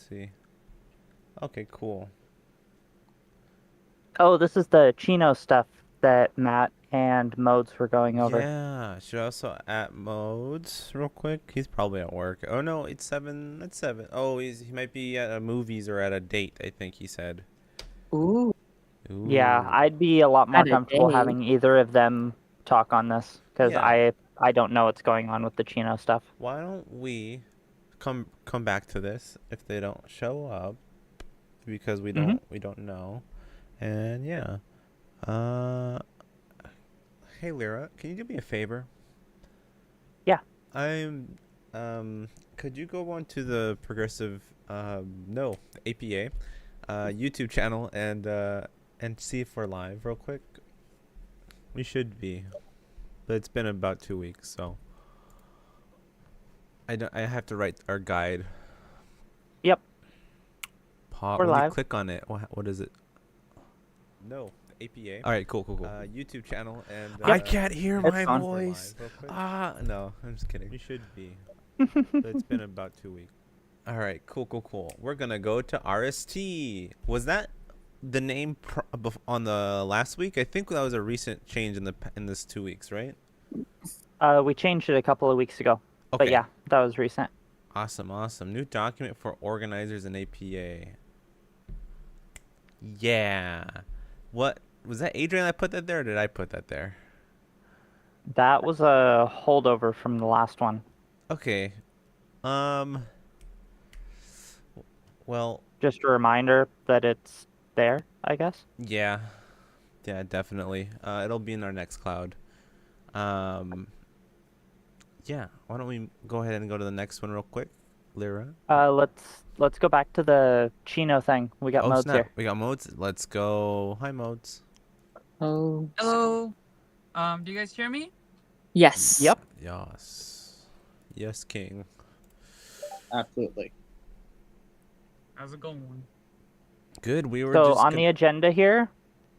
see. Okay, cool. Oh, this is the Chino stuff that Matt and Modes were going over. Yeah, should I also at modes real quick? He's probably at work. Oh no, it's 7. It's 7. Oh, he might be at a movies or at a date, I think he said. Ooh, Yeah, Ooh. I'd be a lot more at a comfortable day. having either of them talk on this because Yeah. I don't know what's going on with the Chino stuff. Why don't we come back to this if they don't show up because Mm-hmm. we don't know. And yeah. Uh hey Lyra, can you do me a favor? Yeah. I'm could you go on to the progressive no, the APA YouTube channel and see if we're live real quick? We should be. But it's been about 2 weeks, so I have to write our guide. Yep. Pop We're when you live. click on it, what is it? No, APA. All right, cool. YouTube channel and Yep. I can't hear It's my on. voice. No, I'm just kidding. We should be, but it's been about 2 weeks. All right, cool. We're gonna go to RST. Was that the name on the last week? I think that was a recent change in this 2 weeks, right? We changed it a couple of weeks ago, but Okay, yeah, that was recent. awesome. New document for organizers and APA. Yeah. What was that? Adrian, I put that there, or did I put that there? That was a holdover from the last one. Okay. Um. Well, Just a reminder that it's there, I guess. yeah, definitely. It'll be in our next cloud. Um. Yeah. Why don't we go ahead and go to the next one real quick, Lyra? Let's go back to the Chino thing. We got Oh Modes snap! here. We got modes. Let's go. Hi, modes. Oh, Hello. Do you guys hear me? yes. Yep. Yes, King. Absolutely. How's it going? Good. We were So just on gonna. the agenda here,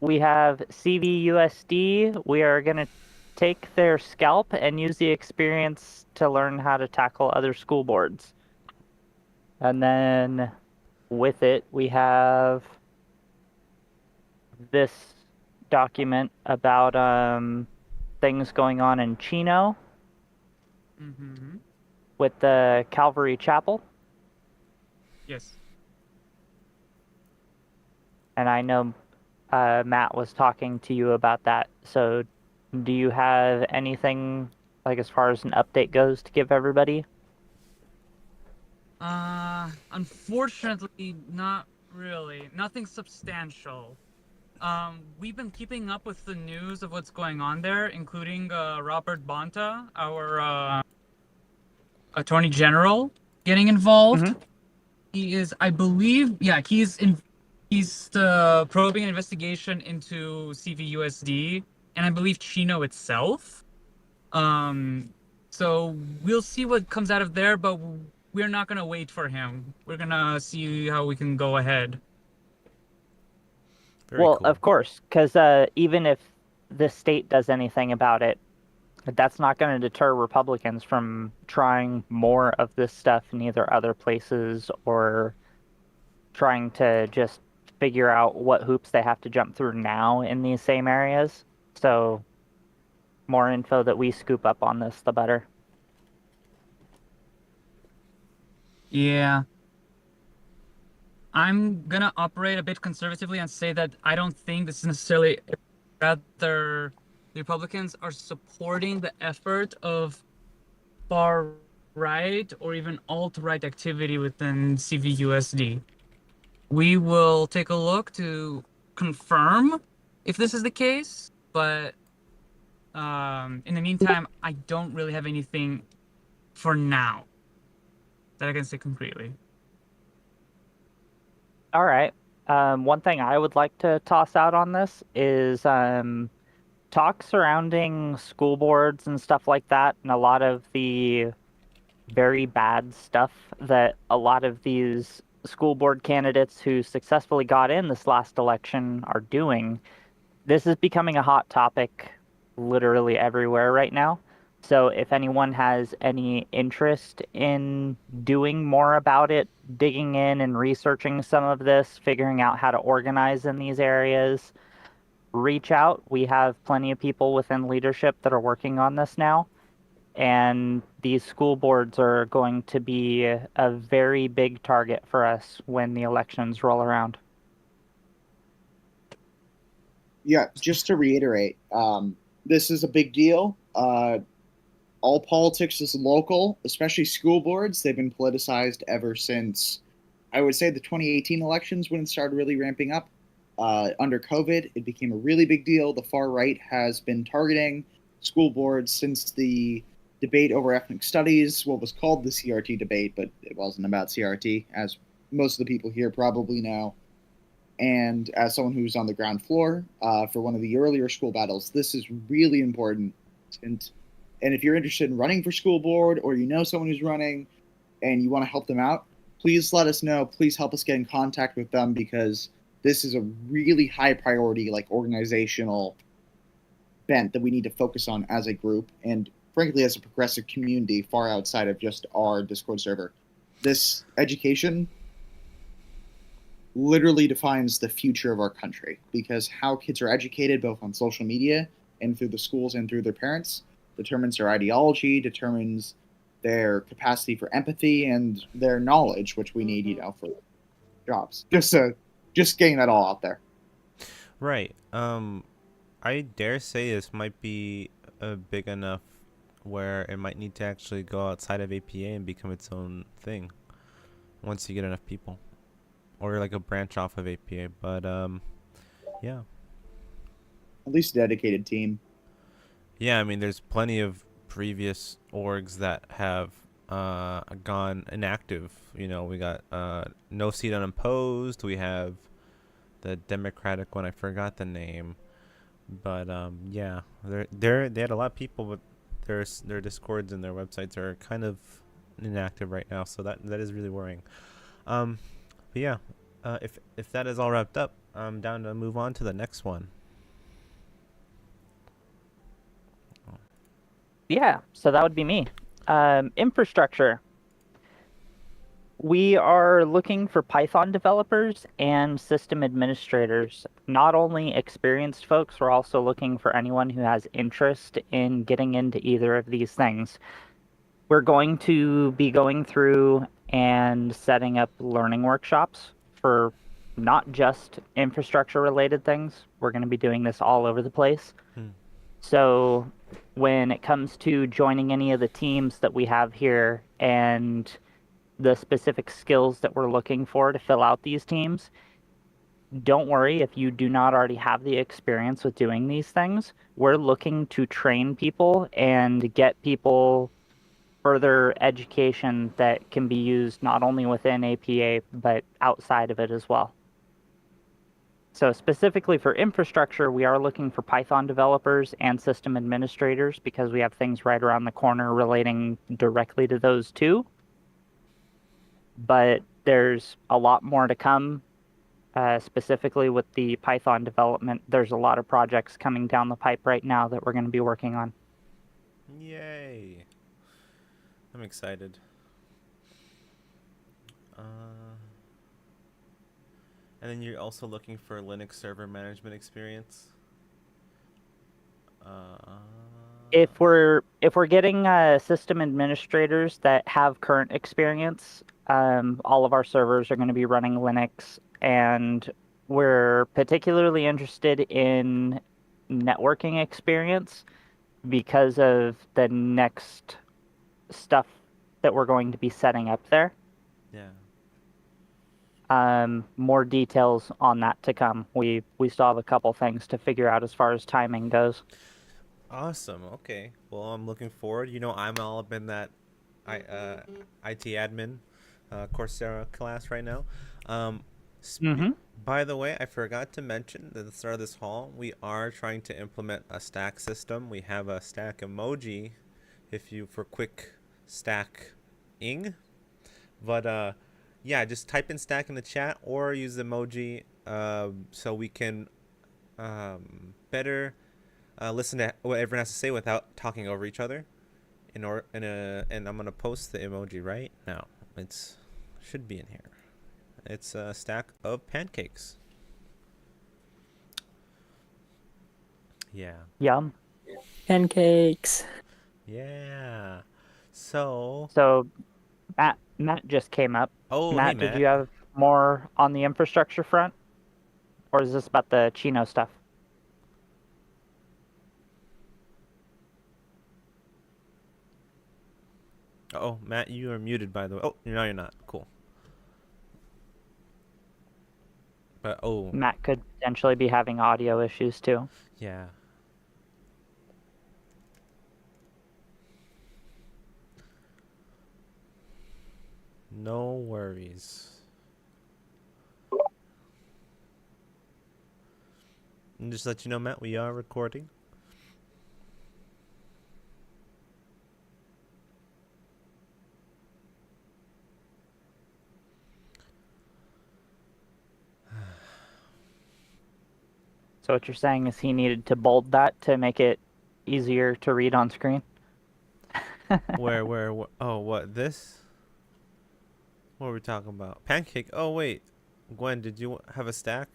we have CVUSD. We are going to take their scalp and use the experience to learn how to tackle other school boards. And then with it, we have this document about things going on in Chino Mm-hmm. with the Calvary Chapel. Yes. And I know Matt was talking to you about that. So do you have anything like as far as an update goes to give everybody? Unfortunately, not really. Nothing substantial. We've been keeping up with the news of what's going on there, including Robert Bonta, our Attorney General, getting involved. Mm-hmm. He is, I believe, yeah, he's probing an investigation into CVUSD and I believe Chino itself. Um, so we'll see what comes out of there, but we're not gonna wait for him. We're gonna see how we can go ahead. Very Well, cool. of course, because even if the state does anything about it, that's not going to deter Republicans from trying more of this stuff in either other places or trying to just figure out what hoops they have to jump through now in these same areas. So, more info that we scoop up on this, the better. Yeah. I'm gonna operate a bit conservatively and say that I don't think this is necessarily rather the Republicans are supporting the effort of far right or even alt-right activity within CVUSD. We will take a look to confirm if this is the case, but in the meantime, I don't really have anything for now that I can say concretely. All right. One thing I would like to toss out on this is talk surrounding school boards and stuff like that, and a lot of the very bad stuff that a lot of these school board candidates who successfully got in this last election are doing. This is becoming a hot topic literally everywhere right now. So if anyone has any interest in doing more about it, digging in and researching some of this, figuring out how to organize in these areas, reach out. We have plenty of people within leadership that are working on this now. And these school boards are going to be a very big target for us when the elections roll around. Yeah, just to reiterate, this is a big deal. All politics is local, especially school boards. They've been politicized ever since, I would say, the 2018 elections when it started really ramping up. Under COVID, it became a really big deal. The far right has been targeting school boards since the debate over ethnic studies, what was called the CRT debate, but it wasn't about CRT, as most of the people here probably know. And as someone who's on the ground floor for one of the earlier school battles, this is really important. And if you're interested in running for school board, or you know someone who's running and you want to help them out, please let us know. Please help us get in contact with them, because this is a really high priority, like, organizational bent that we need to focus on as a group, and frankly as a progressive community far outside of just our Discord server. This education literally defines the future of our country, because how kids are educated both on social media and through the schools and through their parents determines their ideology, determines their capacity for empathy and their knowledge, which we need, for jobs. Just getting that all out there. Right. I dare say this might be big enough where it might need to actually go outside of APA and become its own thing once you get enough people, or like a branch off of APA. But yeah. At least a dedicated team. Yeah, I mean, there's plenty of previous orgs that have gone inactive. We got No Seat Unopposed. We have the Democratic one. I forgot the name, but yeah, they had a lot of people, but their Discords and their websites are kind of inactive right now. So that is really worrying. But yeah, if that is all wrapped up, I'm down to move on to the next one. Yeah, so that would be me. Infrastructure. We are looking for Python developers and system administrators. Not only experienced folks, we're also looking for anyone who has interest in getting into either of these things. We're going to be going through and setting up learning workshops for not just infrastructure related things. We're going to be doing this all over the place. So when it comes to joining any of the teams that we have here and the specific skills that we're looking for to fill out these teams, don't worry if you do not already have the experience with doing these things. We're looking to train people and get people further education that can be used not only within APA, but outside of it as well. So specifically for infrastructure, we are looking for Python developers and system administrators, because we have things right around the corner relating directly to those two. But there's a lot more to come, specifically with the Python development. There's a lot of projects coming down the pipe right now that we're going to be working on. Yay. I'm excited. And then you're also looking for Linux server management experience. If we're getting system administrators that have current experience, all of our servers are going to be running Linux, and we're particularly interested in networking experience because of the next stuff that we're going to be setting up there. Yeah. More details on that to come. We still have a couple things to figure out as far as timing goes. Awesome. Okay. Well, I'm looking forward. I'm all up in that IT admin Coursera class right now. By the way, I forgot to mention at the start of this haul, we are trying to implement a stack system. We have a stack emoji for quick stacking. But yeah, just type in stack in the chat or use the emoji so we can better listen to what everyone has to say without talking over each other. and I'm gonna post the emoji right now. It's should be in here. It's a stack of pancakes. Yeah. Yum. Pancakes. Yeah. So. So, Matt just came up. Oh, Matt, hey, did Matt. you have more on the infrastructure front? Or is this about the Chino stuff? Oh, Matt, you are muted, by the way. Oh, no, you're not. Cool. But Matt could potentially be having audio issues too. yeah. No worries. And just let you know, Matt, we are recording. So what you're saying is he needed to bold that to make it easier to read on screen? Where? Oh, what? This? What are we talking about? Pancake. Oh, wait. Gwen, did you have a stack?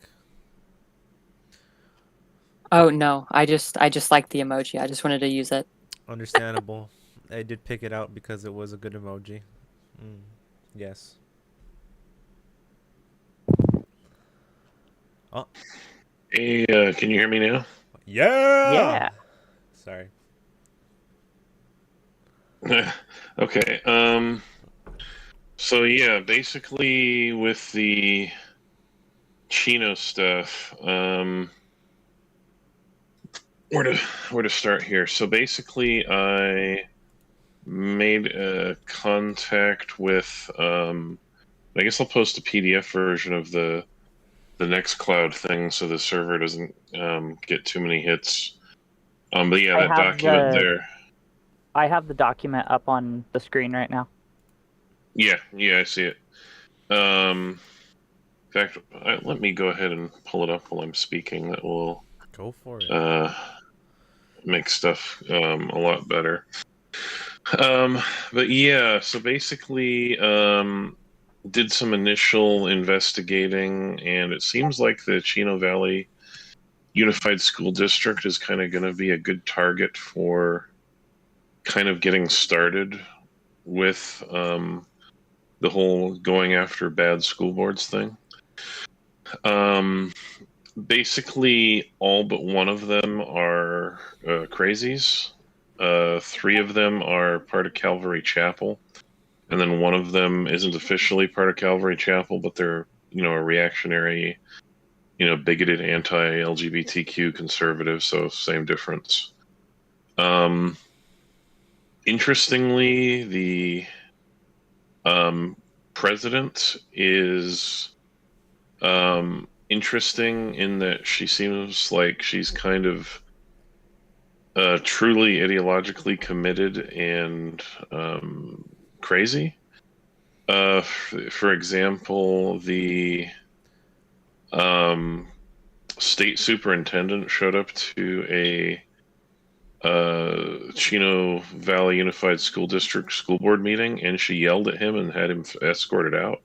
Oh no, I just like the emoji. I just wanted to use it. Understandable. I did pick it out because it was a good emoji. Yes. Oh. Hey, can you hear me now? Yeah. Yeah. Sorry. Okay. So yeah, basically with the Chino stuff, where to start here? So basically, I made a contact with. I guess I'll post a PDF version of the Nextcloud thing so the server doesn't get too many hits. But yeah, that document there. I have the document up on the screen right now. Yeah, I see it. In fact, let me go ahead and pull it up while I'm speaking. That will go for it. Make stuff a lot better. But yeah, so basically, did some initial investigating, and it seems like the Chino Valley Unified School District is kind of going to be a good target for kind of getting started with the whole going after bad school boards thing. Basically, all but one of them are crazies. 3 of them are part of Calvary Chapel, and then one of them isn't officially part of Calvary Chapel, but they're a reactionary, bigoted anti-LGBTQ conservative. So same difference. Interestingly, the president is interesting in that she seems like she's kind of truly ideologically committed and crazy. For example, the state superintendent showed up to a Chino Valley Unified School District school board meeting, and she yelled at him and had him escorted out,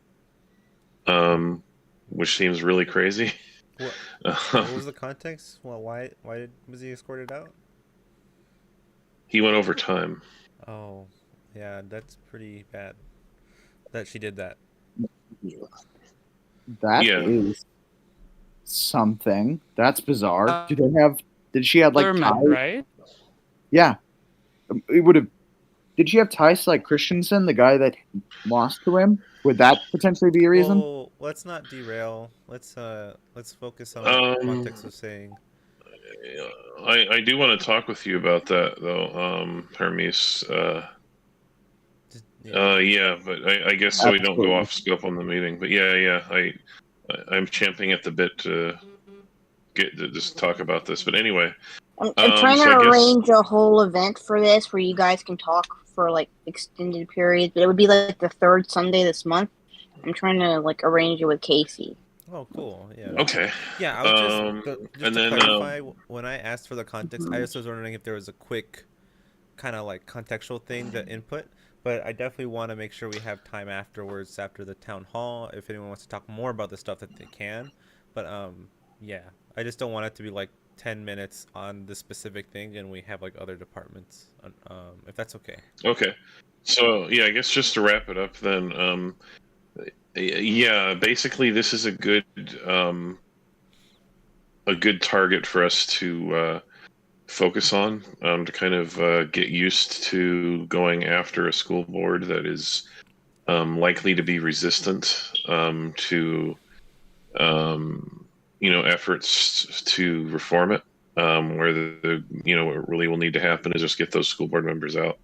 which seems really crazy. What was the context? Well, why was he escorted out? He went over time. Oh, yeah, that's pretty bad that she did that. That is something. That's bizarre. Did she have like ties? Right? Yeah. It would have. Did she have ties to like Christensen, the guy that lost to him? Would that potentially be a reason? Well, let's not derail. Let's focus on the context of saying. I do want to talk with you about that though, Hermes. Yeah, but I guess so we don't go off scope on the meeting. But yeah, I'm champing at the bit to get to just talk about this. But anyway, I'm trying to arrange a whole event for this where you guys can talk for like extended periods. But it would be like the 3rd Sunday this month. I'm trying to like arrange it with Casey. Oh, cool. Yeah. Okay. Yeah, I was just to clarify, when I asked for the context, I just was wondering if there was a quick kind of like contextual thing, the input. But I definitely want to make sure we have time afterwards, after the town hall, if anyone wants to talk more about the stuff that they can. But yeah, I just don't want it to be like 10 minutes on this specific thing, and we have like other departments. If that's okay. Okay. So yeah, I guess just to wrap it up then, yeah, basically this is a good target for us to focus on, to kind of get used to going after a school board that is likely to be resistant to efforts to reform it. Where what really will need to happen is just get those school board members out.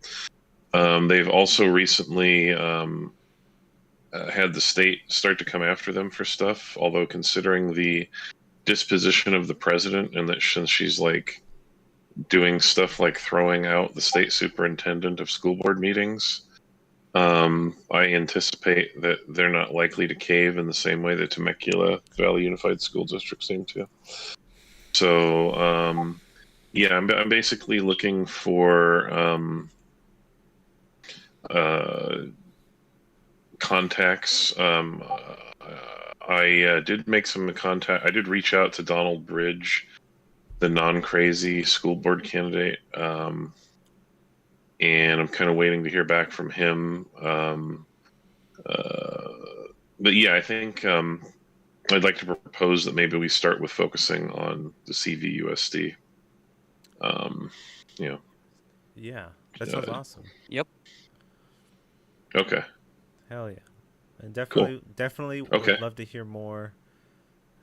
They've also recently had the state start to come after them for stuff, although considering the disposition of the president, and that since she's like doing stuff like throwing out the state superintendent of school board meetings, I anticipate that they're not likely to cave in the same way that Temecula Valley Unified School District seemed to. So yeah, I'm basically looking for contacts. I did make some contact. I did reach out to Donald Bridge, the non-crazy school board candidate, and I'm kind of waiting to hear back from him. But yeah, I think I'd like to propose that maybe we start with focusing on the CVUSD. Yeah, that sounds awesome. Yep. Okay. Hell yeah. And definitely Okay. would love to hear more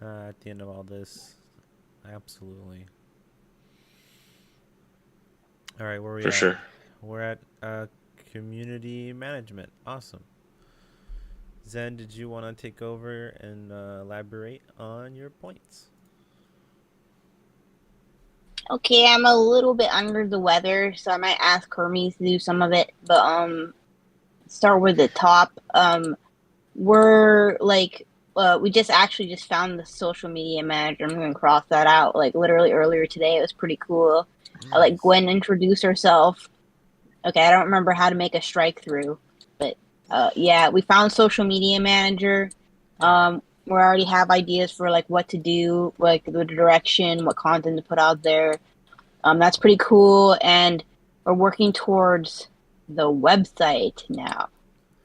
at the end of all this. Absolutely. All right, where are we For at? sure. We're at community management. Awesome. Zen, did you want to take over and elaborate on your points? Okay, I'm a little bit under the weather, so I might ask Hermes to do some of it. But start with the top. We're like, we just found the social media manager. I'm gonna cross that out. Like literally earlier today, it was pretty cool. Nice. I let Gwen introduce herself. Okay, I don't remember how to make a strike through, but yeah, we found social media manager. We already have ideas for like what to do, like the direction, what content to put out there. That's pretty cool, and we're working towards the website now.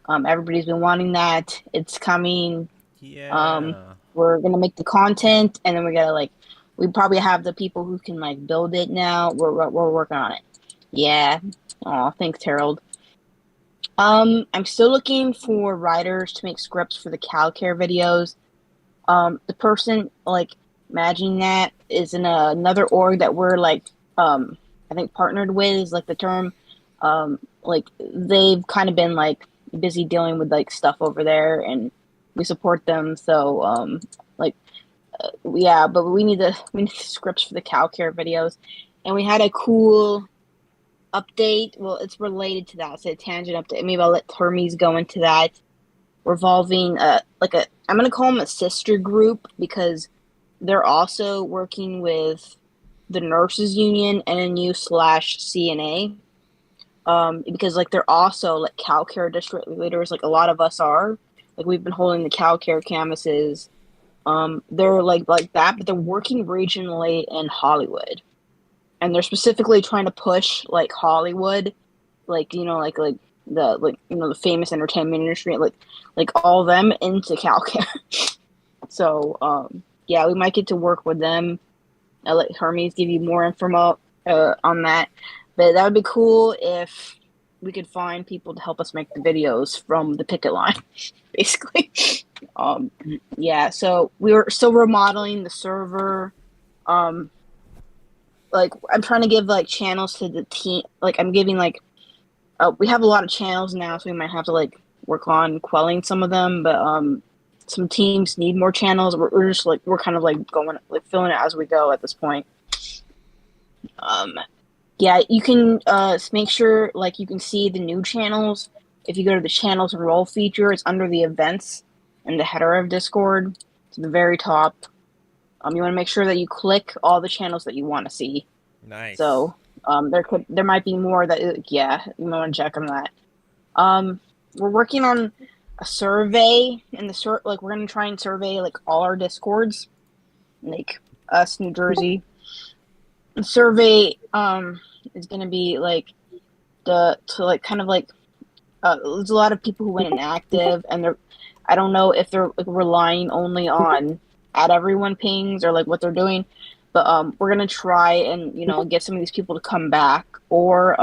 Everybody's been wanting that. It's coming. Yeah. We're gonna make the content, and then we gotta we probably have the people who can build it now. We're working on it. Yeah. Oh, thanks, Harold. I'm still looking for writers to make scripts for the CalCare videos. The person imagining that is in another org that we're I think partnered with is the term. They've kind of been busy dealing with stuff over there, and we support them. So yeah, but we need the scripts for the CalCare videos, and we had a cool update. Well, it's related to that. It's a tangent update. Maybe I'll let Hermes go into that. Revolving I'm gonna call them a sister group, because they're also working with the nurses union, NNU/CNA. Because they're also CalCare district leaders, a lot of us are. We've been holding the CalCare canvases. They're like that, but they're working regionally in Hollywood, and they're specifically trying to push Hollywood, the famous entertainment industry, all of them into CalCare. So yeah, we might get to work with them. I'll let Hermes give you more info on that. But that would be cool if we could find people to help us make the videos from the picket line, basically. Yeah, so we're still remodeling the server. I'm trying to give channels to the team. I'm giving we have a lot of channels now, so we might have to work on quelling some of them. But some teams need more channels. We're just we're kind of going filling it as we go at this point. Yeah, you can make sure you can see the new channels. If you go to the channels and role feature, it's under the events in the header of Discord to the very top. You want to make sure that you click all the channels that you want to see. Nice. So There might be more that yeah, you might want to check on that. We're working on a survey in the like we're gonna try and survey like all our discords, like us, New Jersey. The survey is gonna be like there's a lot of people who went inactive, and I don't know if they're like relying only on at everyone pings or like what they're doing, but we're gonna try and get some of these people to come back, or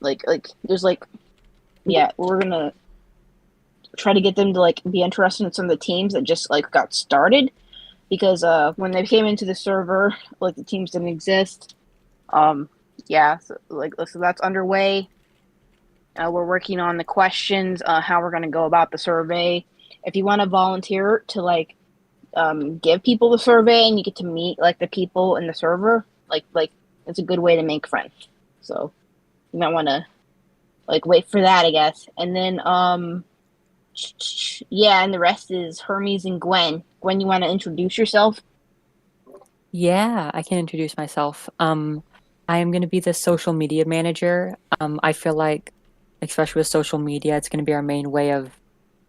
there's yeah, we're gonna try to get them to like be interested in some of the teams that just like got started, because when they came into the server, like the teams didn't exist. Yeah, so that's underway. We're working on the questions, how we're going to go about the survey. If you want to volunteer to like give people the survey and you get to meet like the people in the server, like it's a good way to make friends. So you might want to like wait for that, I guess. And then yeah, and the rest is Hermes and Gwen. Gwen, you want to introduce yourself? Yeah, I can introduce myself. I am going to be the social media manager. I feel like, especially with social media, it's going to be our main way of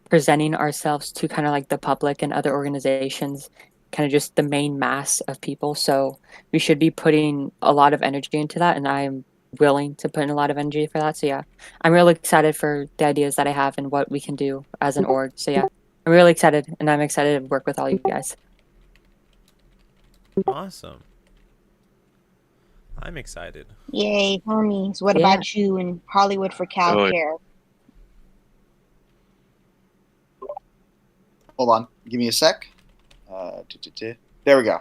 presenting ourselves to kind of like the public and other organizations, kind of just the main mass of people. So we should be putting a lot of energy into that, and I'm willing to put in a lot of energy for that. So yeah, I'm really excited for the ideas that I have and what we can do as an org. So yeah, I'm really excited, and I'm excited to work with all you guys. Awesome. I'm excited. Yay, Hermes. What Yeah. about you in Hollywood for CalCare? Hold on. Give me a sec. There we go.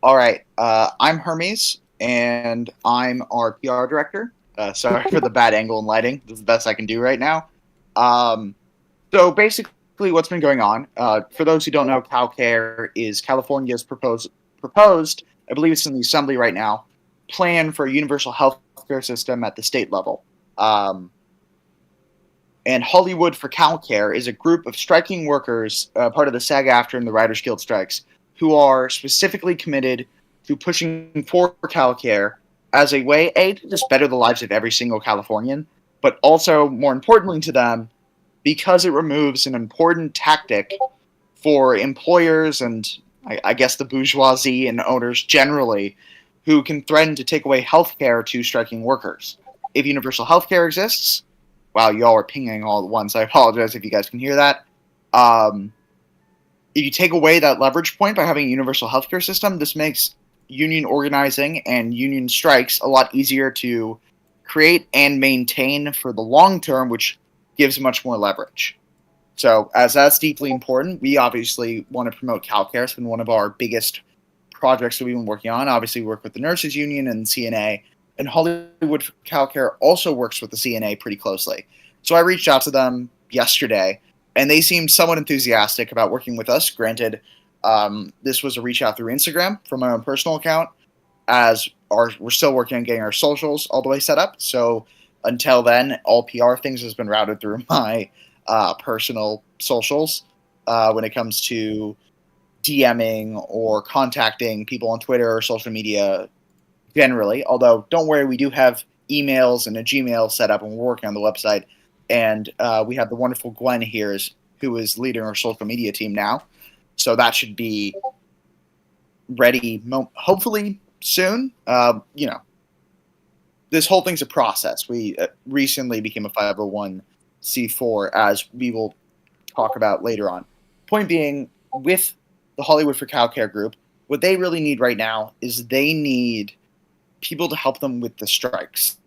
All right. I'm Hermes, and I'm our PR director. Sorry for the bad angle and lighting. This is the best I can do right now. So basically what's been going on, for those who don't know, CalCare is California's proposed, I believe it's in the assembly right now, plan for a universal health care system at the state level. And Hollywood for CalCare is a group of striking workers, part of the SAG-AFTRA and the Writers Guild strikes, who are specifically committed to pushing for CalCare as a way, A, to just better the lives of every single Californian, but also, more importantly to them, because it removes an important tactic for employers and, I guess, the bourgeoisie and owners generally, who can threaten to take away health care to striking workers. If universal health care exists, wow, y'all are pinging all at once. I apologize if you guys can hear that. If you take away that leverage point by having a universal healthcare system, this makes union organizing and union strikes a lot easier to create and maintain for the long term, which gives much more leverage. So, as that's deeply important, we obviously want to promote CalCare. It's been one of our biggest projects that we've been working on. Obviously, we work with the Nurses Union and CNA, and Hollywood for CalCare also works with the CNA pretty closely. So I reached out to them yesterday, and they seemed somewhat enthusiastic about working with us. Granted, this was a reach out through Instagram from my own personal account, as we're still working on getting our socials all the way set up. So until then, all PR things has been routed through my personal socials when it comes to DMing or contacting people on Twitter or social media generally. Although, don't worry, we do have emails and a Gmail set up, and we're working on the website. And we have the wonderful Gwen here, who is leading our social media team now. So that should be ready, hopefully soon. This whole thing's a process. We recently became a 501c4, as we will talk about later on. Point being, with the Hollywood for CalCare group, what they really need right now is they need people to help them with the strikes.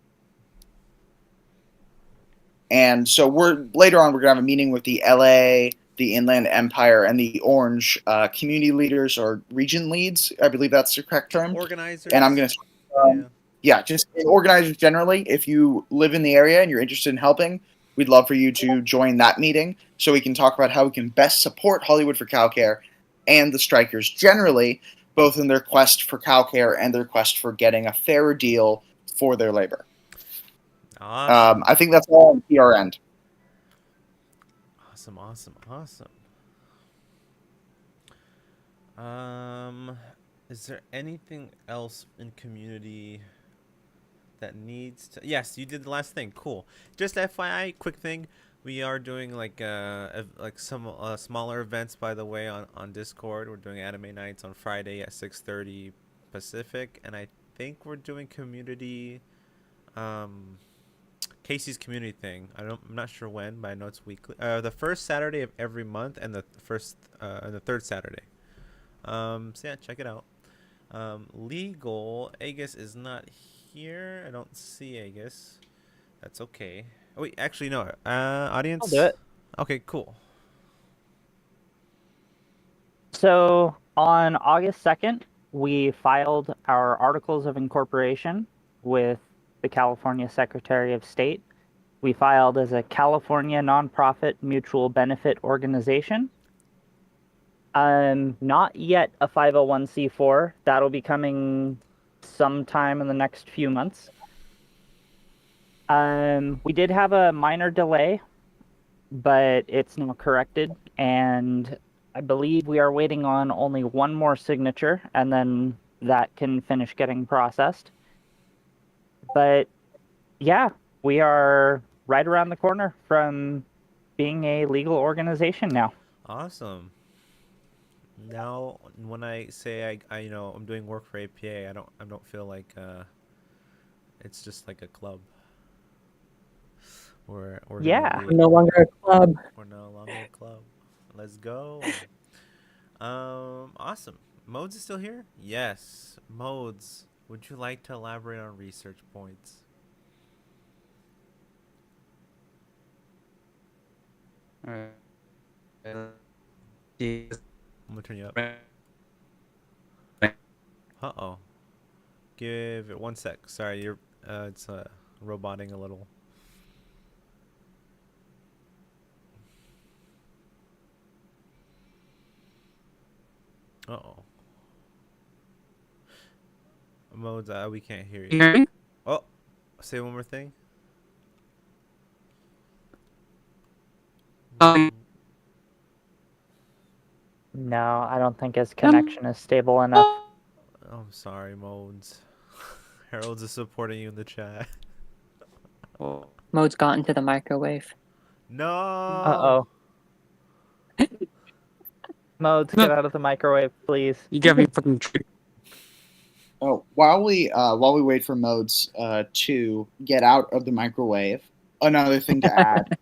And so later on, we're going to have a meeting with the LA, the Inland Empire, and the Orange community leaders or region leads. I believe that's the correct term. Organizers. And I'm going to, just organizers generally. If you live in the area and you're interested in helping, we'd love for you to join that meeting so we can talk about how we can best support Hollywood for CalCare and the strikers generally, both in their quest for CalCare and their quest for getting a fairer deal for their labor. Awesome. I think that's all on PR end. Awesome. Is there anything else in community that needs to. Yes, you did the last thing. Cool. Just FYI, quick thing. We are doing like some smaller events, by the way, on Discord. We're doing anime nights on Friday at 6:30 Pacific, and I think we're doing community, Casey's community thing. I'm not sure when, but I know it's weekly. The first Saturday of every month, and the third Saturday. So yeah, check it out. Legal, Agus is not here. I don't see Agus. That's okay. Oh, wait, actually no. Audience. I'll do it. Okay, cool. So on August 2nd, we filed our articles of incorporation with the California Secretary of State. We filed as a California nonprofit mutual benefit organization. Not yet a 501c4. That'll be coming sometime in the next few months. We did have a minor delay, but it's now corrected, and I believe we are waiting on only one more signature, and then that can finish getting processed. But yeah, we are right around the corner from being a legal organization now. Awesome. Now, when I say I I'm doing work for APA, I don't feel like it's just like a club. We're Yeah. We're no longer a club. We're no longer a club. Let's go. Awesome. Modes is still here? Yes. Modes, would you like to elaborate on research points? Alright. I'm gonna turn you up. Uh-oh. Give it 1 sec. Sorry, you're it's roboting a little. Uh-oh. Modes, we can't hear you. hear me? Oh, say one more thing. No, I don't think his connection is stable enough. I'm sorry, Modes. Harold's is supporting you in the chat. Mode's got into the microwave. No. Uh-oh. Modes, get out of the microwave, please. You got me fucking tricked. Oh, while we wait for Modes to get out of the microwave, another thing to add,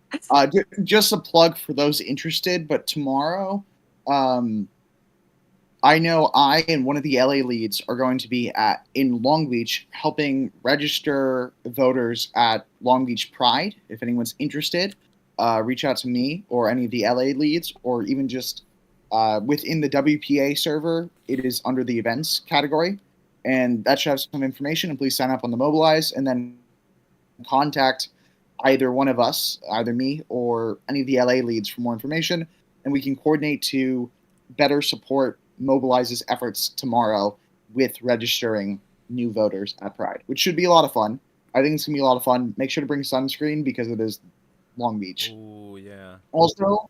just a plug for those interested. But tomorrow, I know I and one of the LA leads are going to be in Long Beach helping register voters at Long Beach Pride. If anyone's interested, reach out to me or any of the LA leads, or even just within the WPA server. It is under the events category, and that should have some information. And please sign up on the Mobilize, and then contact either one of us, either me or any of the LA leads, for more information, and we can coordinate to better support Mobilize's efforts tomorrow with registering new voters at Pride, which should be a lot of fun. I think it's going to be a lot of fun. Make sure to bring sunscreen because it is Long Beach. Ooh, yeah. Also,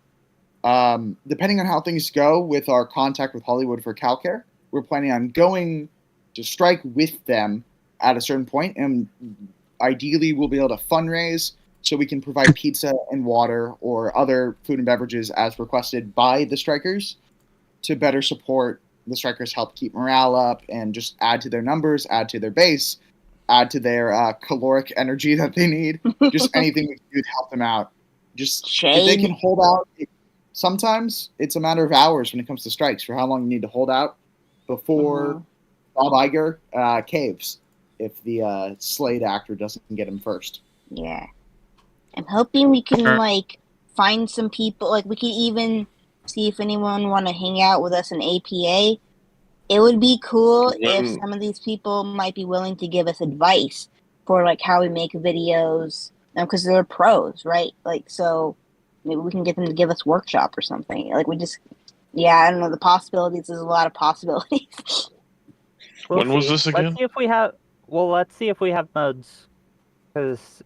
depending on how things go with our contact with Hollywood for CalCare, we're planning on going to strike with them at a certain point, and ideally we'll be able to fundraise so we can provide pizza and water or other food and beverages as requested by the strikers to better support the strikers, help keep morale up, and just add to their numbers, add to their base, add to their caloric energy that they need. Just anything we can do to help them out. Just if they can hold out. Sometimes it's a matter of hours when it comes to strikes for how long you need to hold out before Bob Iger caves if the Slade actor doesn't get him first. Yeah. I'm hoping we can find some people, we can even see if anyone want to hang out with us in APA. It would be cool if some of these people might be willing to give us advice for how we make videos, because they're pros, right? So maybe we can get them to give us workshop or something. I don't know, the possibilities. There's a lot of possibilities. When was this again? Let's see if we have Modes, because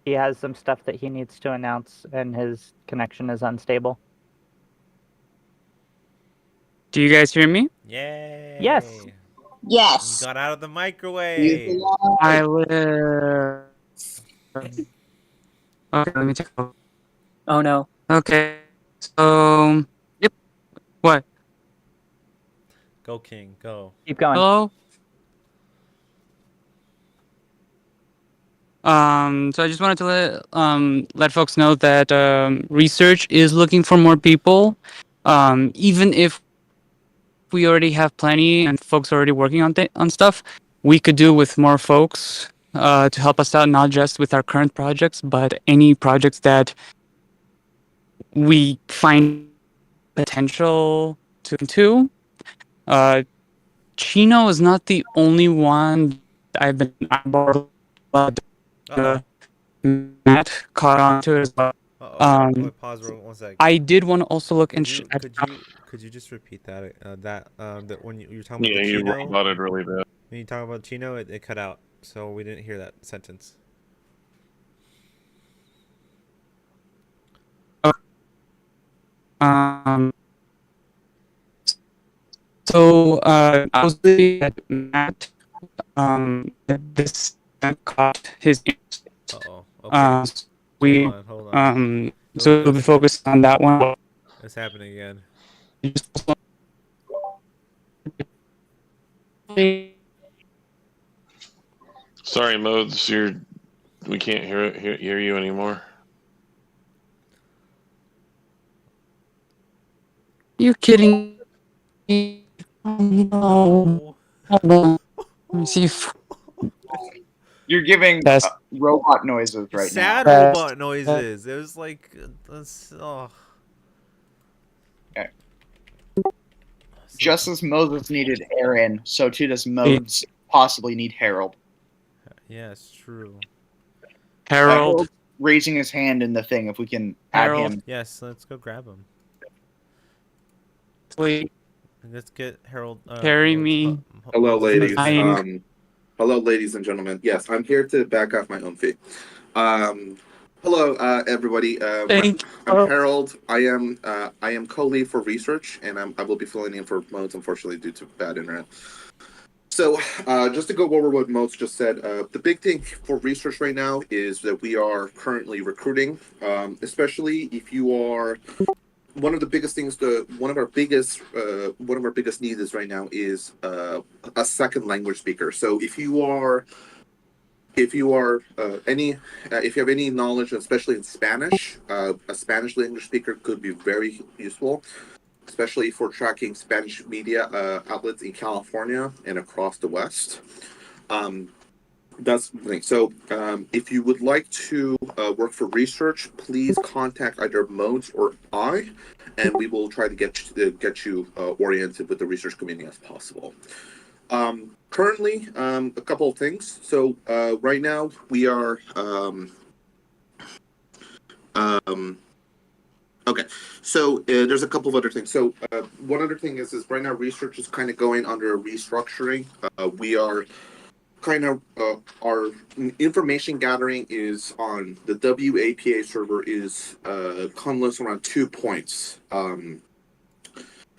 he has some stuff that he needs to announce and his connection is unstable. Do you guys hear me? Yay. Yes. Yes. got out of the He's microwave. alive. I live. Okay, let me check. Oh no. Okay, so yep. What? Go King, go. Keep going. Hello. So I just wanted to let folks know that research is looking for more people. Even if we already have plenty and folks are already working on stuff, we could do with more folks to help us out, not just with our current projects, but any projects that we find potential to. Chino is not the only one I've been eyeballing. Uh-oh. Matt caught on to it as well. Wait, pause for 1 sec. I did want to also look Could in. you just repeat that? That when you were talking about Yeah, the you Chino, roboted really bad. when you talk about Chino, it cut out, so we didn't hear that sentence. Um, so I was looking at Matt. This caught his interest. Uh-oh. Okay. We Hold on. so we'll be focused on that one. It's happening again. Sorry, Modes, we can't hear you anymore. You kidding me? Oh, no. Hold on. Let me see if You're giving Test. robot noises right Sad now. robot noises. It was like, oh. Okay. Just as Moses needed Aaron, so too does Modes possibly need Harold. Yeah, it's true. Harold. Raising his hand in the thing, if we can add Harold. him. Yes, let's go grab him. Please Let's get Harold. carry me. Hello, ladies. Dying. Hello, ladies and gentlemen. Yes, I'm here to back off my own fee. Hello, everybody. Thank I'm you. Harold. I am co-lead for research, and I will be filling in for Modes, unfortunately, due to bad internet. So, just to go over what Modes just said, the big thing for research right now is that we are currently recruiting, especially if you are. One of the biggest things, one of our biggest needs is right now is a second language speaker. So if you have any knowledge, especially in Spanish, a Spanish language speaker could be very useful, especially for tracking Spanish media outlets in California and across the West. That's the thing. So, if you would like to work for research, please contact either Modes or I, and we will try to get you oriented with the research community as possible. Currently, a couple of things. So, right now we are. Okay, so there's a couple of other things. So, one other thing is right now research is kind of going under a restructuring. We are. Our information gathering is on the WAPA server is condenses around 2 points.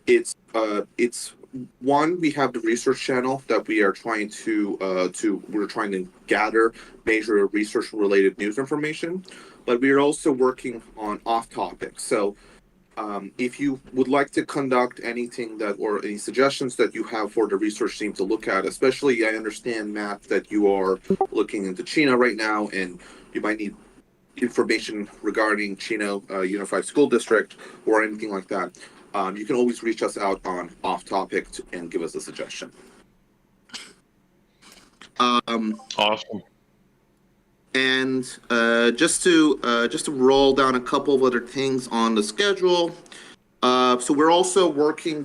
It's one, we have the research channel that we are trying to gather major research related news information, but we are also working on off topic. So if you would like to conduct anything or any suggestions that you have for the research team to look at, especially I understand, Matt, that you are looking into Chino right now and you might need information regarding Chino Unified School District or anything like that. You can always reach us out on off topic and give us a suggestion. Awesome. And just to roll down a couple of other things on the schedule. So we're also working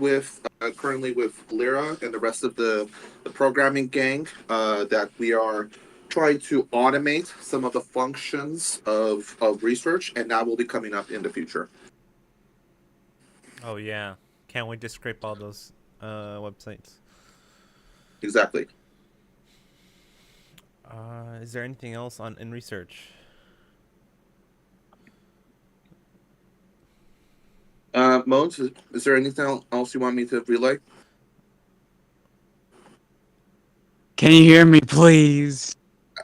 currently with Lyra and the rest of the programming gang that we are trying to automate some of the functions of research, and that will be coming up in the future. Oh yeah, can't wait to scrape all those websites. Exactly. Is there anything else in research? Modes, is there anything else you want me to relay? Can you hear me, please?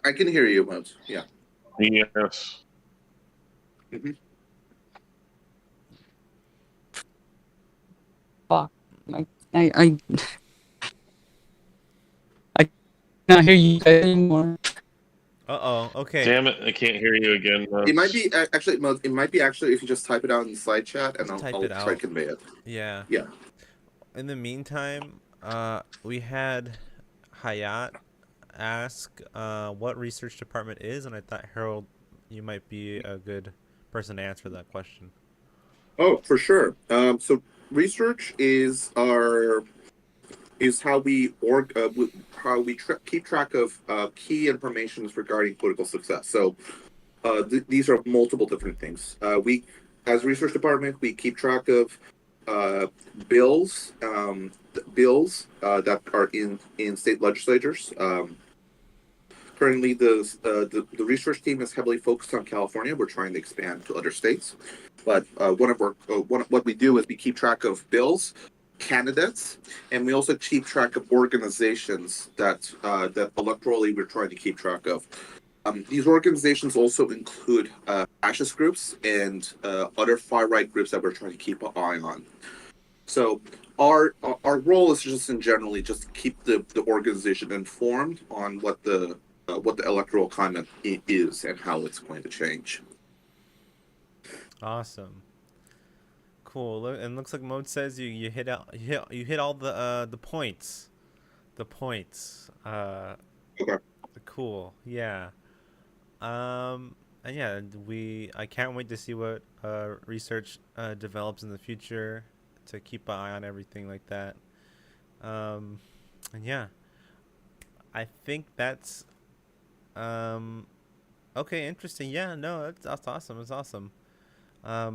I can hear you, Modes. Yeah. Yes. Fuck. I cannot hear you guys anymore. Okay. Damn it! I can't hear you again. It might be actually, Modes. It might be actually if you just type it out in the slide chat, and Just type I'll it try to out. convey it. Yeah. Yeah. In the meantime, we had Hayat ask what research department is, and I thought Harold, you might be a good person to answer that question. Oh, for sure. So research is how we keep track of key information regarding political success. So these are multiple different things. We, as research department, we keep track of bills that are in state legislatures. Currently, the research team is heavily focused on California. We're trying to expand to other states, but what we do is we keep track of bills, candidates, and we also keep track of organizations that electorally we're trying to keep track of. These organizations also include fascist groups and other far right groups that we're trying to keep an eye on. So our role is just generally just keep the organization informed on what the electoral climate is and how it's going to change. Awesome. Cool. And looks like Mode says you hit all the points. The points. Okay. Cool. Yeah. And yeah, I can't wait to see what research develops in the future, to keep an eye on everything like that. And yeah, I think that's okay, interesting. Yeah, no, that's awesome. It's awesome. I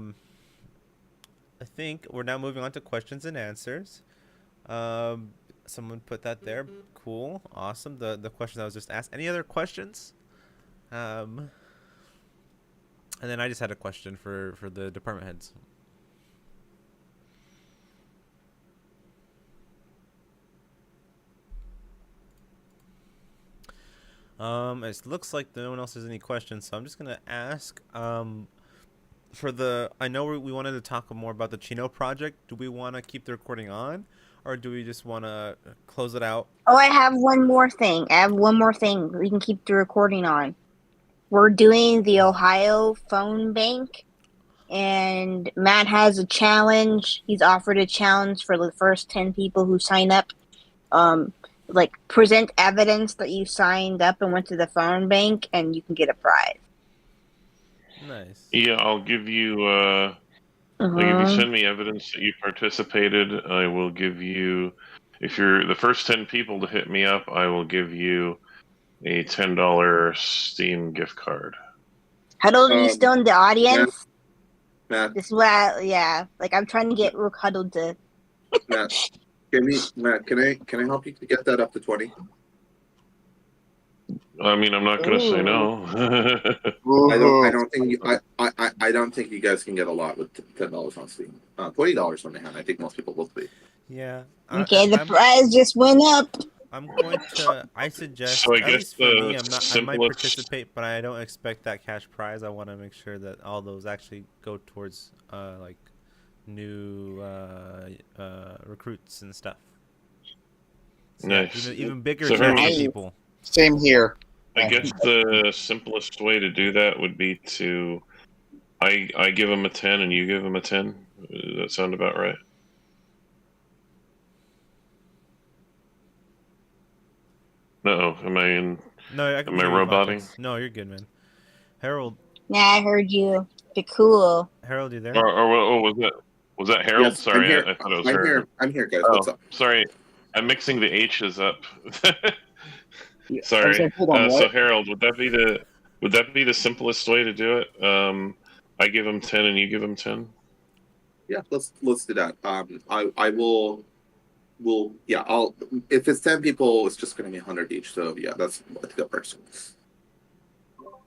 think we're now moving on to questions and answers. Someone put that there. Cool. Awesome. The question that was just asked. Any other questions? And then I just had a question for the department heads. It looks like no one else has any questions, so I'm just gonna ask. I know we wanted to talk more about the Chino project. Do we want to keep the recording on, or do we just want to close it out? Oh, I have one more thing. We can keep the recording on. We're doing the Ohio phone bank, and Matt has a challenge. He's offered a challenge for the first 10 people who sign up. Present evidence that you signed up and went to the phone bank, and you can get a prize. Nice. Yeah, I'll give you. Like if you send me evidence that you participated, I will give you. If you're the first 10 people to hit me up, I will give you a $10 Steam gift card. Huddled, are you still in the audience? Matt. This is what I'm trying to get Rook Huddled to. Matt, can I help you to get that up to 20? I mean, I'm not going to say no. I don't think you guys can get a lot with $10 on Steam. $20 on the hand. I think most people will be. Yeah. Okay, the prize just went up. I'm going to. I suggest. So I at guess least for me, I might simplest- participate, but I don't expect that cash prize. I want to make sure that all those actually go towards new recruits and stuff. So Nice. Even bigger So chance Harold- of people. Same here. I guess the simplest way to do that would be to, I give him a 10 and you give him a 10. Does that sound about right? No, am I in? No, I can Am I hear you, roboting? Fontaines. No, you're good, man. Harold, Yeah, I heard you. You're cool. Harold, you there? Or was that Harold? Yes, Sorry, I'm here. I thought it was Harold. I'm here, guys. Oh, What's up? sorry, I'm mixing the H's up. Yeah, Sorry. I was like, hold on, So what? Harold, would that be the simplest way to do it? I give him 10 and you give him 10. Yeah, let's do that. I will. I'll. If it's 10 people, it's just going to be 100 each. So yeah, that's a good person.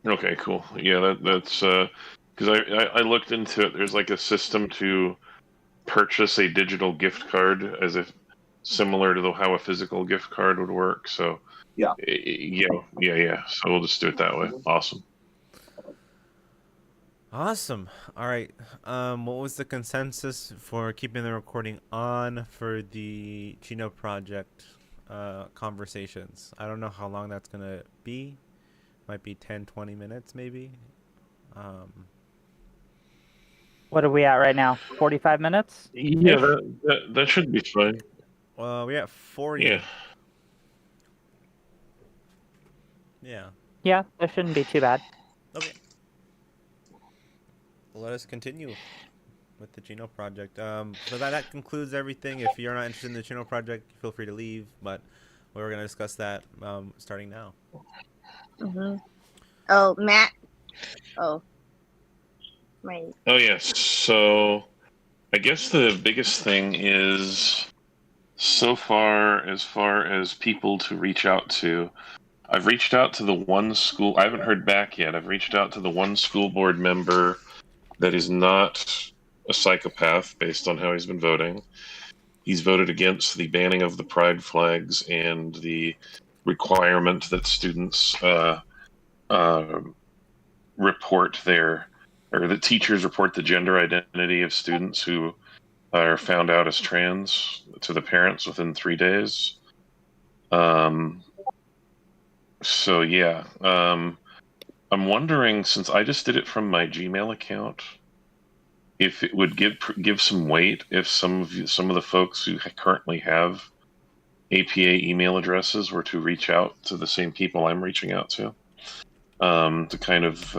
Okay, cool. Yeah, that's because I looked into it. There's like a system to purchase a digital gift card as if similar to how a physical gift card would work. So Yeah. Yeah. So we'll just do it that way. Awesome. Awesome. All right. What was the consensus for keeping the recording on for the Chino project conversations? I don't know how long that's going to be. Might be 10, 20 minutes maybe. What are we at right now? 45 minutes? Yeah, that should be fine. We're at 40. Yeah. Yeah. Yeah, that shouldn't be too bad. Okay. Let us continue with the Chino project. So that concludes everything. If you're not interested in the Chino project, feel free to leave. But we're going to discuss that starting now. Mm-hmm. Oh, Matt. Oh. Right. Oh, yes. So I guess the biggest thing is so far as people to reach out to, I've reached out to the one school. I haven't heard back yet. I've reached out to the one school board member that is not a psychopath based on how he's been voting. He's voted against the banning of the pride flags and the requirement that students report that teachers report the gender identity of students who are found out as trans to the parents within 3 days. So yeah, I'm wondering, since I just did it from my Gmail account, if it would give some weight if some of the folks who currently have APA email addresses were to reach out to the same people I'm reaching out to kind of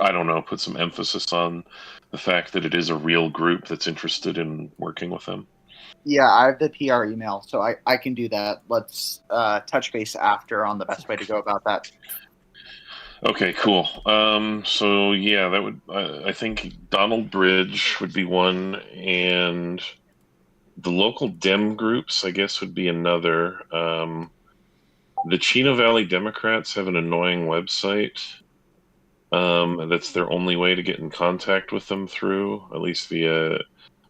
I don't know, put some emphasis on the fact that it is a real group that's interested in working with them. Yeah, I have the PR email, so I can do that. Let's touch base after on the best way to go about that. Okay, cool. So yeah, that would I think Donald Bridge would be one, and the local Dem groups, I guess, would be another. The Chino Valley Democrats have an annoying website. That's their only way to get in contact with them through, at least via.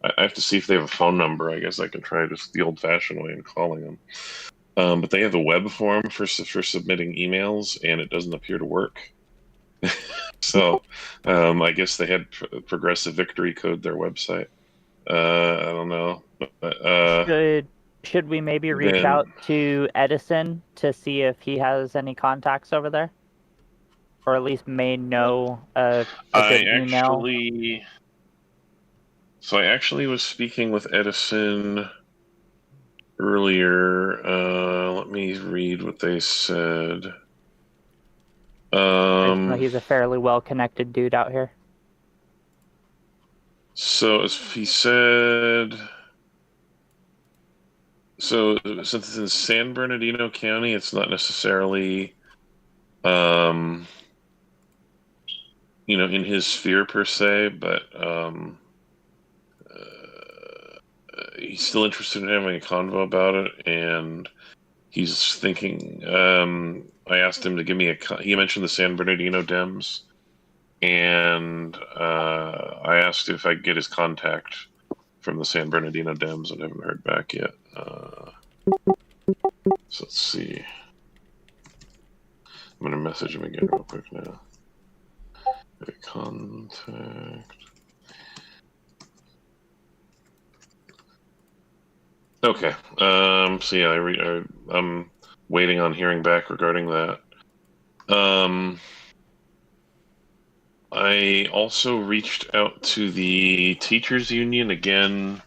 I have to see if they have a phone number. I guess I can try just the old-fashioned way in calling them. But they have a web form for submitting emails, and it doesn't appear to work. So I guess they had Progressive Victory code their website. I don't know. Should we maybe reach out to Edison to see if he has any contacts over there? Or at least may know a good email? So I actually was speaking with Edison earlier. Let me read what they said. He's a fairly well-connected dude out here. So as he said, since it's in San Bernardino County, it's not necessarily, in his sphere per se, but he's still interested in having a convo about it, and he's thinking. I asked him to give me he mentioned the San Bernardino Dems, and I asked if I could get his contact from the San Bernardino Dems, and I haven't heard back yet. So let's see. I'm gonna message him again real quick now. Contact. Okay. So yeah, I'm waiting on hearing back regarding that. I also reached out to the teachers union again,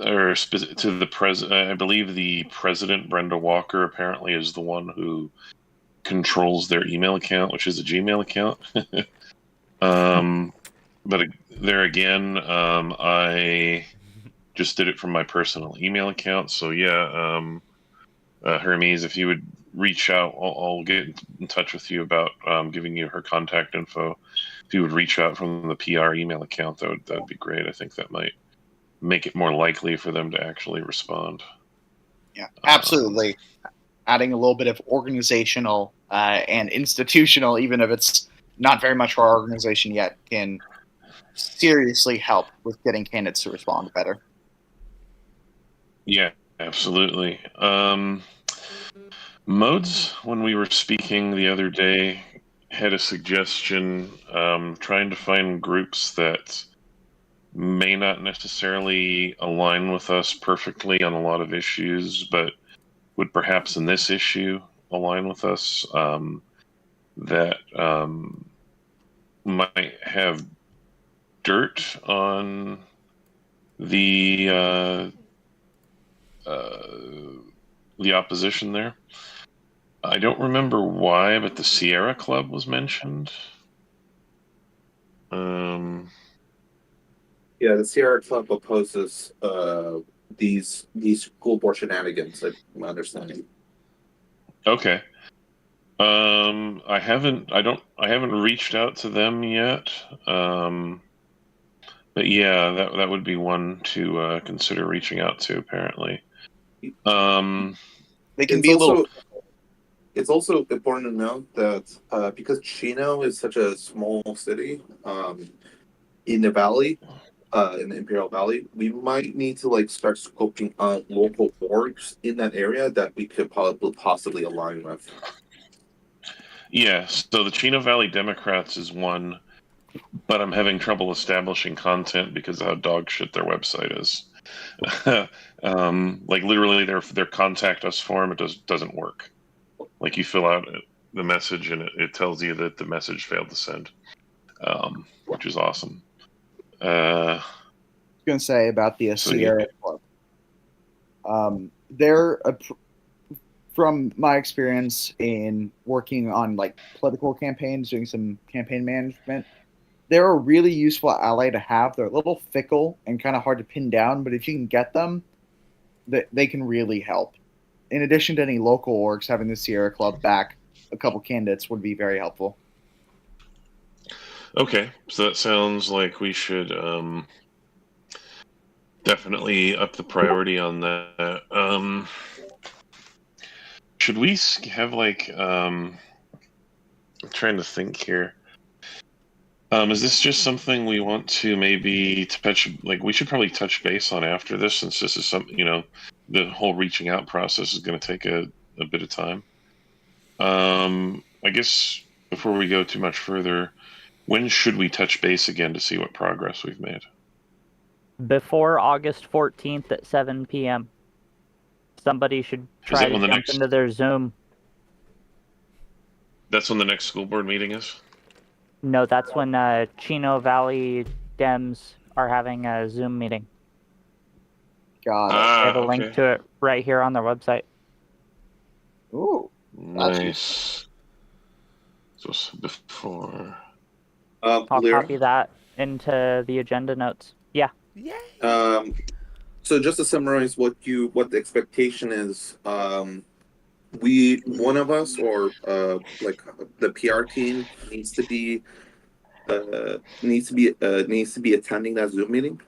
or to the president. I believe the president, Brenda Walker, apparently is the one who controls their email account, which is a Gmail account. But there again, I just did it from my personal email account. So yeah, Hermes, if you would reach out, I'll get in touch with you about giving you her contact info. If you would reach out from the PR email account, that'd be great. I think that might make it more likely for them to actually respond. Yeah, absolutely. Adding a little bit of organizational and institutional, even if it's not very much for our organization yet, can seriously help with getting candidates to respond better. Yeah, absolutely. Modes, when we were speaking the other day, had a suggestion trying to find groups that may not necessarily align with us perfectly on a lot of issues, but would perhaps in this issue align with us, that might have dirt on the opposition there. I don't remember why, but the Sierra Club was mentioned. Yeah, the Sierra Club opposes these school board shenanigans. My understanding. Okay. I haven't reached out to them yet. But yeah, that would be one to consider reaching out to. Apparently, They can be a little. It's also important to note that because Chino is such a small city in the valley, in the Imperial Valley, we might need to start scoping on local orgs in that area that we could possibly align with. Yeah, so the Chino Valley Democrats is one, but I'm having trouble establishing content because of how dog shit their website is. Literally, their contact us form, it doesn't work. You fill out the message and it tells you that the message failed to send, which is awesome. I was going to say about the Sierra Club. They're from my experience in working on political campaigns, doing some campaign management, they're a really useful ally to have. They're a little fickle and kind of hard to pin down, but if you can get them, they can really help. In addition to any local orgs, having the Sierra Club back a couple candidates would be very helpful. Okay, so that sounds like we should definitely up the priority on that. Should we have I'm trying to think here. Is this just something we want to maybe touch? We should probably touch base on after this, since this is something, the whole reaching out process is going to take a bit of time. I guess before we go too much further, when should we touch base again to see what progress we've made? Before August 14th at 7 p.m. Somebody should try to jump into their Zoom. That's when the next school board meeting is? No, that's when Chino Valley Dems are having a Zoom meeting. Got it. They have a link to it right here on their website. Ooh. Nice. So before... I'll copy that into the agenda notes. Yeah. Yeah. So just to summarize what the expectation is, one of us or the PR team needs to be attending that Zoom meeting.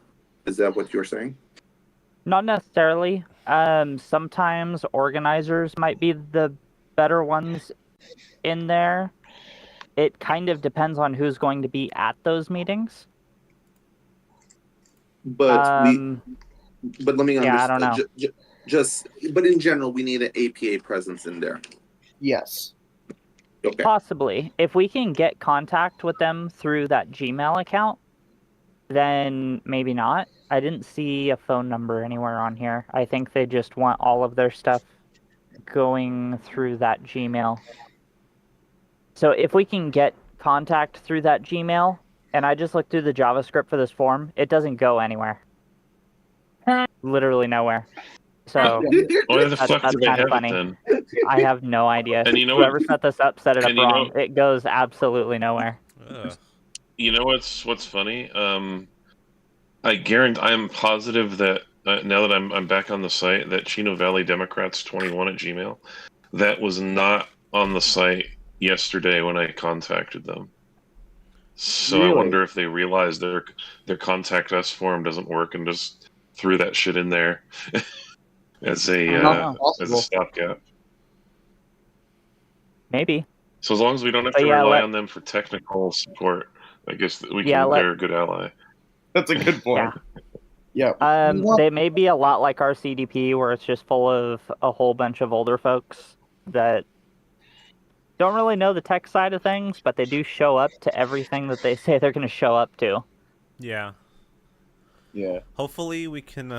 Is that what you're saying? Not necessarily. Sometimes organizers might be the better ones in there. It kind of depends on who's going to be at those meetings. But let me understand. Yeah, I don't know. But in general, we need an APA presence in there. Yes. Okay. Possibly. If we can get contact with them through that Gmail account, then maybe not. I didn't see a phone number anywhere on here. I think they just want all of their stuff going through that Gmail. So if we can get contact through that Gmail, and I just looked through the JavaScript for this form, it doesn't go anywhere. Literally nowhere. So why the fuck that's do they kind of have funny. it then? I have no idea. And you know whoever set this up set it up and you wrong. know- It goes absolutely nowhere. You know what's funny? I guarantee, I'm positive that now that I'm back on the site, that Chino Valley Democrats 21 at Gmail, that was not on the site yesterday when I contacted them. So Really? I wonder if they realized their contact us form doesn't work and just threw that shit in there as a stopgap. Maybe. So as long as we don't have to rely on them for technical support, I guess that we Yeah, can. They're a good ally. That's a good point. Yeah. Yeah. Well, They may be a lot like our CDP, where it's just full of a whole bunch of older folks that don't really know the tech side of things, but they do show up to everything that they say they're going to show up to. Yeah. yeah. Hopefully we can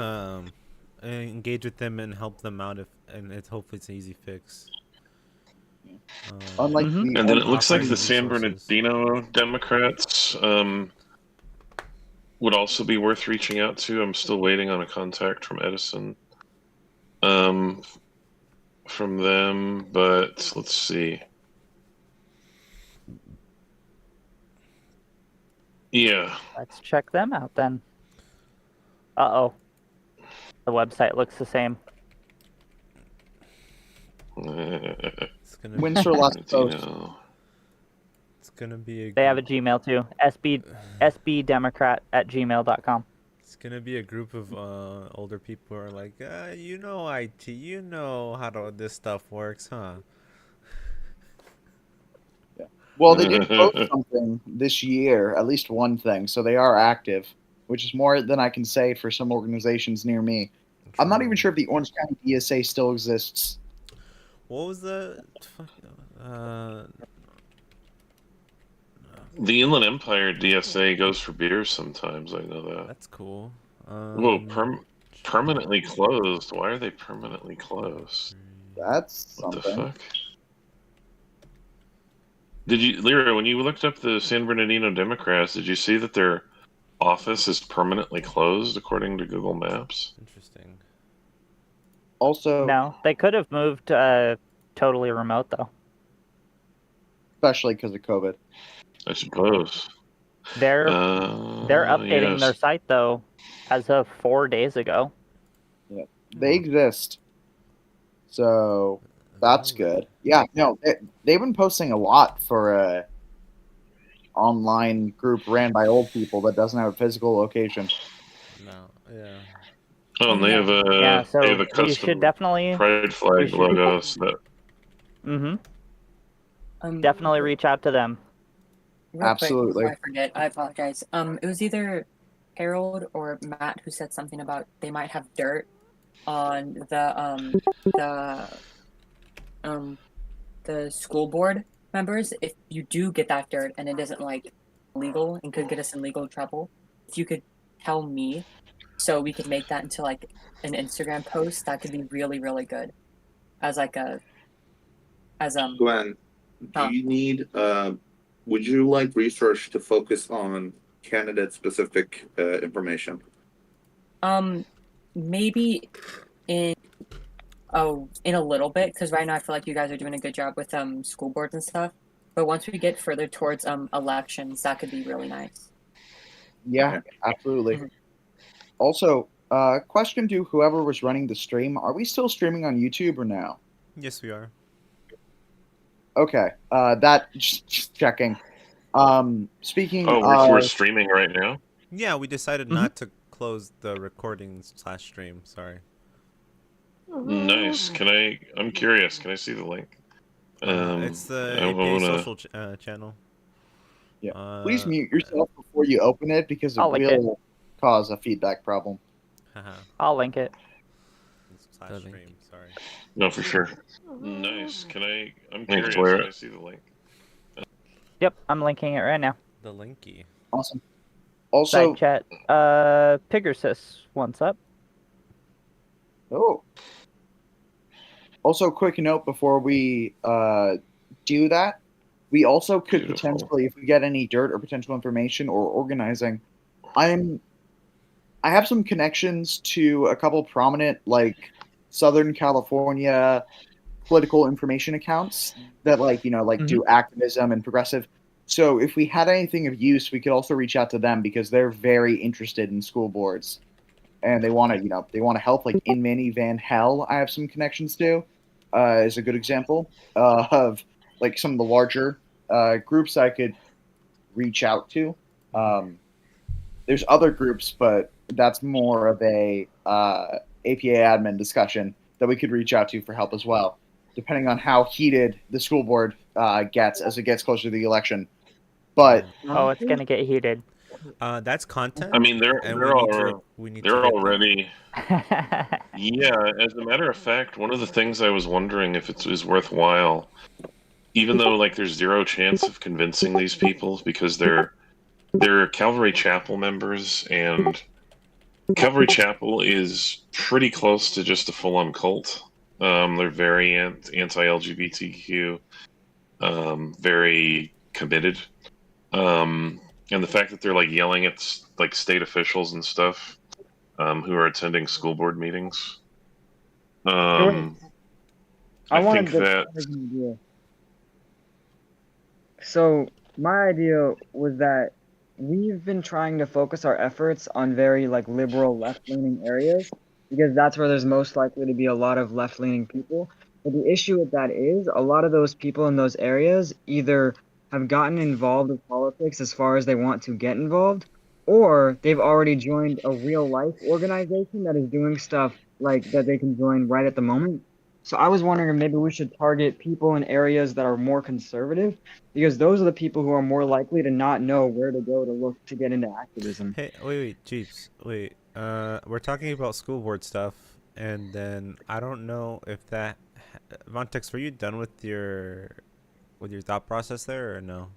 engage with them and help them out hopefully it's an easy fix. Unlike Mhm. the And then it looks like offering the San resources. Bernardino Democrats would also be worth reaching out to. I'm still waiting on a contact from Edison from them, but let's see. Yeah. Let's check them out then. Uh-oh. The website looks the same. It's gonna Windsor Las Post. Bernardino. It's gonna be They have a Gmail too. sbdemocrat@gmail.com. It's gonna be a group of older people who are like, you know IT, you know how this stuff works, huh? Well, they did post something this year, at least one thing, so they are active, which is more than I can say for some organizations near me. I'm not even sure if the Orange County DSA still exists. What was the The Inland Empire DSA goes for beers sometimes. I know that. That's cool. Whoa, permanently closed. Why are they permanently closed? That's What the something. fuck? Did you, Lyra, when you looked up the San Bernardino Democrats, did you see that their office is permanently closed according to Google Maps? Interesting. Also, No, they could have moved totally remote though. especially because of COVID. I suppose. They're updating their yes. site though, as of 4 days ago. They exist. So that's good. Yeah, no, they've been posting a lot for a online group ran by old people that doesn't have a physical location. No, yeah. Oh, and they have a Yeah, so they have a we custom should definitely pride flag should- logo. So that definitely reach out to them. Real quick, Absolutely. before I forget, I apologize. It was either Harold or Matt who said something about they might have dirt on the school board members. If you do get that dirt and it isn't like legal and could get us in legal trouble, if you could tell me so we could make that into like an Instagram post, that could be really, really good. As like a Glenn, Huh. do you need would you like research to focus on candidate specific information? maybe in a little bit, because right now I feel like you guys are doing a good job with school boards and stuff. But once we get further towards elections, that could be really nice. Yeah, absolutely. Mhm. Also, question to whoever was running the stream: are we still streaming on YouTube or no? Yes, we are. Okay, that just checking. Speaking Oh, of, we're streaming right now. Yeah, we decided not to close the recording / stream. Sorry. Nice. I'm curious. Can I see the link? It's the I APA wanna- social channel. Yeah. please mute yourself before you open it because it I'll link it. will cause a feedback problem. Haha. I'll link it. / link. stream. Sorry. No, for sure. Nice. I'm Thanks, curious. Blair. Can I see the link? Yep, I'm linking it right now. The linky. Awesome. Also, Side chat. Pigersis, what's up? oh. Also, quick note before we do that, we also could Beautiful. potentially, if we get any dirt or potential information or organizing, I have some connections to a couple prominent like Southern California political information accounts that do activism and progressive. So if we had anything of use, we could also reach out to them because they're very interested in school boards, and they want to help. Like in Manny Van Hell, I have some connections to, is a good example of like some of the larger groups I could reach out to. There's other groups, but that's more of a APA admin discussion that we could reach out to for help as well, depending on how heated the school board gets as it gets closer to the election. But Oh, it's gonna get heated. That's content. I mean, they're and they're we need they're to hit them. already. Yeah, as a matter of fact, one of the things I was wondering if it is worthwhile, even though like there's zero chance of convincing these people because they're Calvary Chapel members, and Calvary Chapel is pretty close to just a full-on cult. They're very anti-LGBTQ, very committed, and the fact that they're like yelling at like state officials and stuff, who are attending school board meetings. I think that. So my idea was that we've been trying to focus our efforts on very like liberal left-leaning areas because that's where there's most likely to be a lot of left-leaning people. But the issue with that is a lot of those people in those areas either have gotten involved with politics as far as they want to get involved, or they've already joined a real-life organization that is doing stuff like that they can join right at the moment. So I was wondering if maybe we should target people in areas that are more conservative, because those are the people who are more likely to not know where to go to look to get into activism. Hey, wait, Jeeps, wait. We're talking about school board stuff, and then I don't know if that. Vontex, were you done with your thought process there, or no?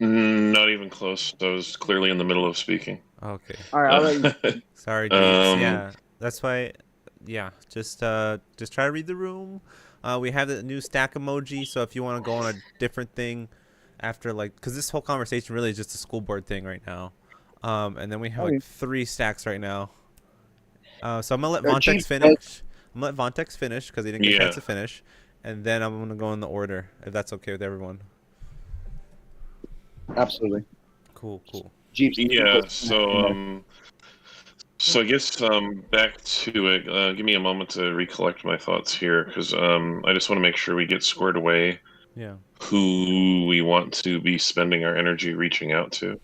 Not even close. I was clearly in the middle of speaking. Okay. All right, I'll let you. Sorry, Jeeps. Yeah, that's why. Yeah, just try to read the room. We have the new stack emoji, so if you want to go on a different thing after, like, because this whole conversation really is just a school board thing right now. And then we have like 3 stacks right now. So I'm gonna let Vontex finish. I'm gonna let Vontex finish because he didn't get a chance to finish, and then I'm gonna go in the order if that's okay with everyone. Absolutely. Cool. Jeeps. Yeah. So I guess back to it. Give me a moment to recollect my thoughts here, because I just want to make sure we get squared away. Yeah. Who we want to be spending our energy reaching out to.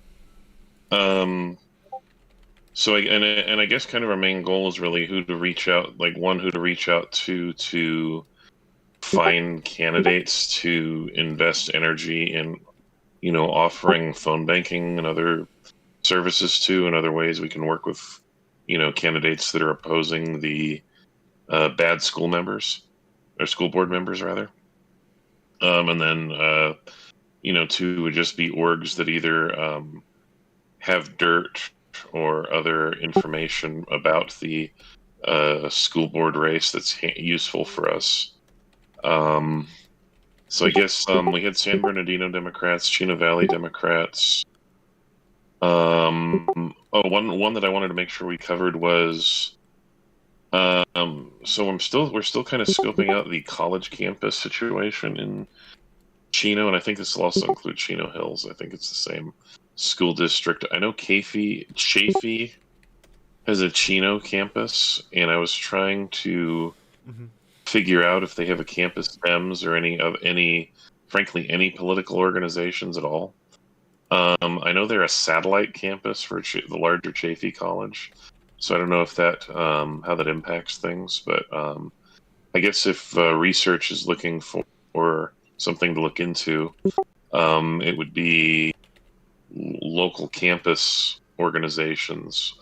So I guess kind of our main goal is really who to reach out, like who to reach out to find candidates to invest energy in, offering phone banking and other services to, and other ways we can work with, candidates that are opposing the bad school members, or school board members rather. And then, 2 would just be orgs that either have dirt or other information about the school board race that's useful for us. So I guess we had San Bernardino Democrats, Chino Valley Democrats. One that I wanted to make sure we covered was, so we're still kind of scoping out the college campus situation in Chino, and I think this will also include Chino Hills. I think it's the same school district. I know Chaffee has a Chino campus, and I was trying to figure out if they have a campus Dems or any political organizations at all. I know they're a satellite campus for the larger Chaffee College, so I don't know if that how that impacts things. But I guess if research is looking for something to look into, it would be local campus organizations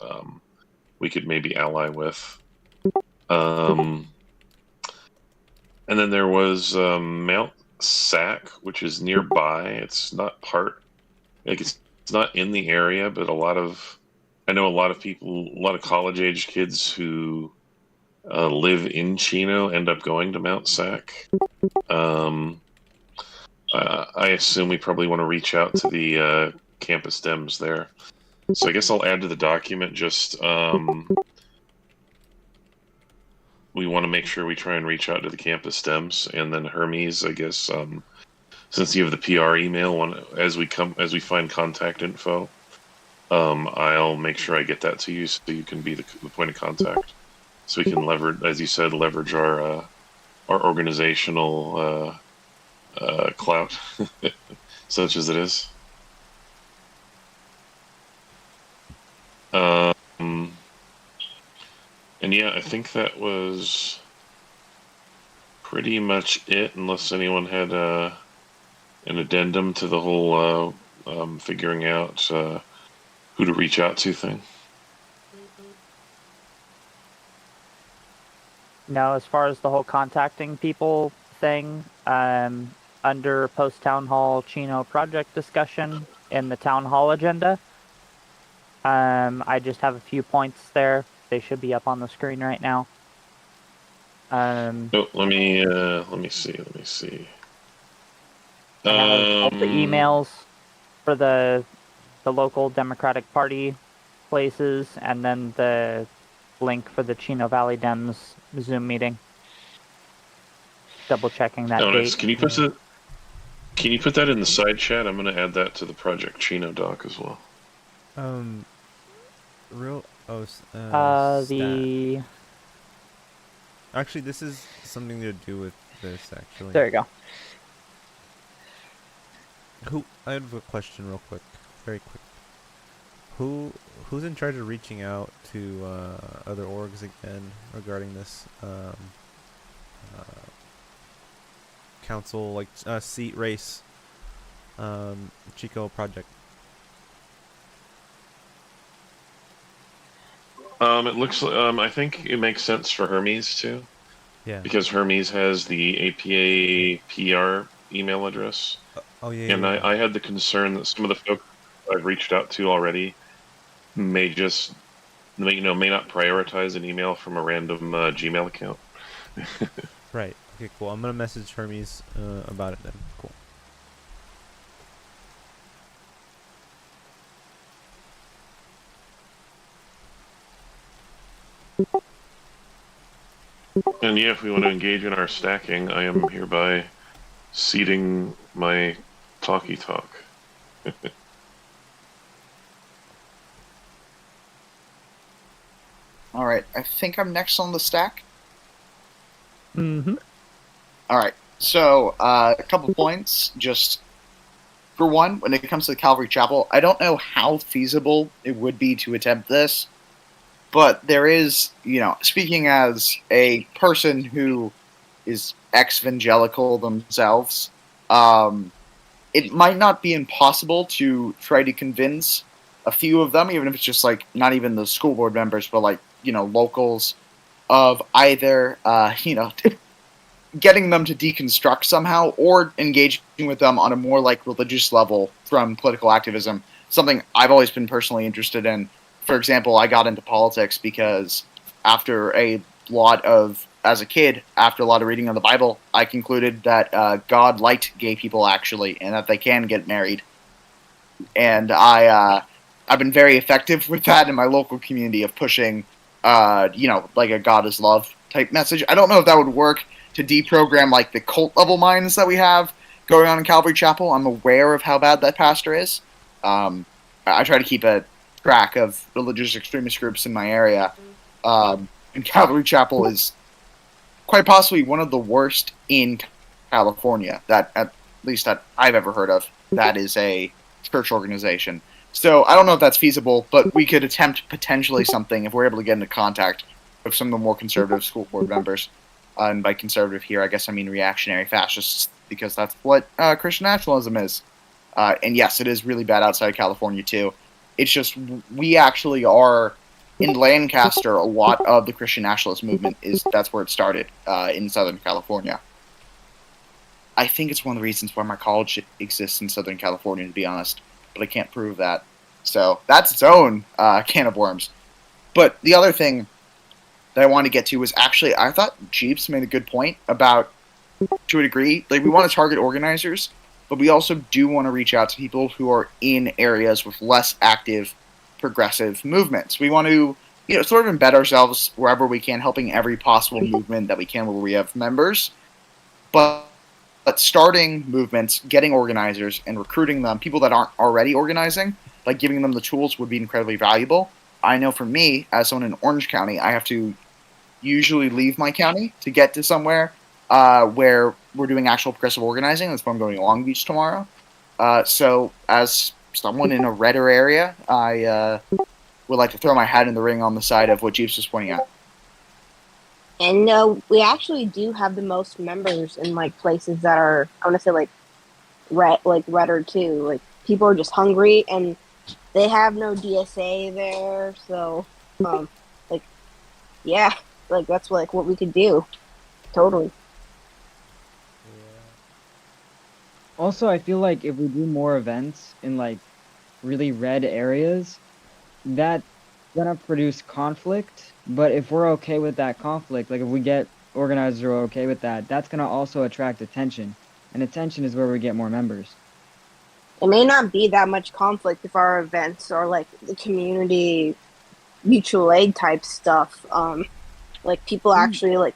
we could maybe ally with. And then there was Mount Sac, which is nearby. It's not it's not in the area, but I know a lot of people, a lot of college-age kids who live in Chino end up going to Mount Sac. I assume we probably want to reach out to the campus Dems there. So I guess I'll add to the document just we want to make sure we try and reach out to the campus Dems, and then Hermes, I guess, since you have the PR email, as we find contact info, I'll make sure I get that to you so you can be the point of contact, so we can leverage, as you said, our organizational clout, such as it is. And yeah, I think that was pretty much it, unless anyone had an addendum to the whole figuring out who to reach out to thing? No, as far as the whole contacting people thing, under post town hall Chino project discussion in the town hall agenda, I just have a few points there. They should be up on the screen right now. Oh, let me see. Let me see. I have all the emails for the local Democratic Party places, and then the link for the Chino Valley Dems Zoom meeting. Double checking that Oh, date. nice. Can you put that in the side chat? I'm gonna add that to the Project Chino doc as well. The Actually, this is something to do with this. Actually, there you go. I have a question, real quick, very quick. Who's in charge of reaching out to other orgs again regarding this council seat race Chico project? It looks. I think it makes sense for Hermes too. Yeah. Because Hermes has the APA PR email address. Oh yeah. And yeah. I had the concern that some of the folks I've reached out to already may not prioritize an email from a random Gmail account. Right. Okay. Cool. I'm gonna message Hermes about it then. Cool. And yeah, if we want to engage in our stacking, I am hereby ceding my talkie talk. All right, I think I'm next on the stack. Mm-hmm. All right, so a couple points. Just for one, when it comes to the Calvary Chapel, I don't know how feasible it would be to attempt this, but there is, speaking as a person who is ex-evangelical themselves, it might not be impossible to try to convince a few of them, even if it's just not even the school board members, but locals, of either getting them to deconstruct somehow or engaging with them on a more religious level from political activism, something I've always been personally interested in. For example, I got into politics because after a lot of reading of the Bible, I concluded that God liked gay people actually, and that they can get married. And I've been very effective with that in my local community of pushing, a God is love type message. I don't know if that would work to deprogram the cult level minds that we have going on in Calvary Chapel. I'm aware of how bad that pastor is. I try to keep a track of religious extremist groups in my area. And Calvary Chapel is quite possibly one of the worst in California, that at least that I've ever heard of. That is a church organization. So I don't know if that's feasible, but we could attempt potentially something if we're able to get into contact with some of the more conservative school board members. And by conservative here, I guess I mean reactionary fascists, because that's what Christian nationalism is. And yes, it is really bad outside California too. It's just we actually are in Lancaster. A lot of the Christian nationalist movement that's where it started in Southern California. I think it's one of the reasons why my college exists in Southern California, to be honest, but I can't prove that. So that's its own can of worms. But the other thing that I wanted to get to was actually, I thought Jeeps made a good point about, to a degree, we want to target organizers, but we also do want to reach out to people who are in areas with less active progressive movements. We want to, sort of embed ourselves wherever we can, helping every possible movement that we can where we have members. But starting movements, getting organizers, and recruiting them, people that aren't already organizing, giving them the tools would be incredibly valuable. I know for me, as someone in Orange County, I have to usually leave my county to get to somewhere where we're doing actual progressive organizing. That's why I'm going to Long Beach tomorrow. So as someone in a redder area, I would like to throw my hat in the ring on the side of what Jeeps was pointing out. And we actually do have the most members in places that are, I want to say redder too. Like people are just hungry and they have no DSA there, so like yeah, like that's like what we could do. Totally. Also, I feel like if we do more events in like really red areas, that's gonna produce conflict. But if we're okay with that conflict, like if we get organizers who are okay with that, that's gonna also attract attention. And attention is where we get more members. It may not be that much conflict if our events are like the community mutual aid type stuff. Like people actually like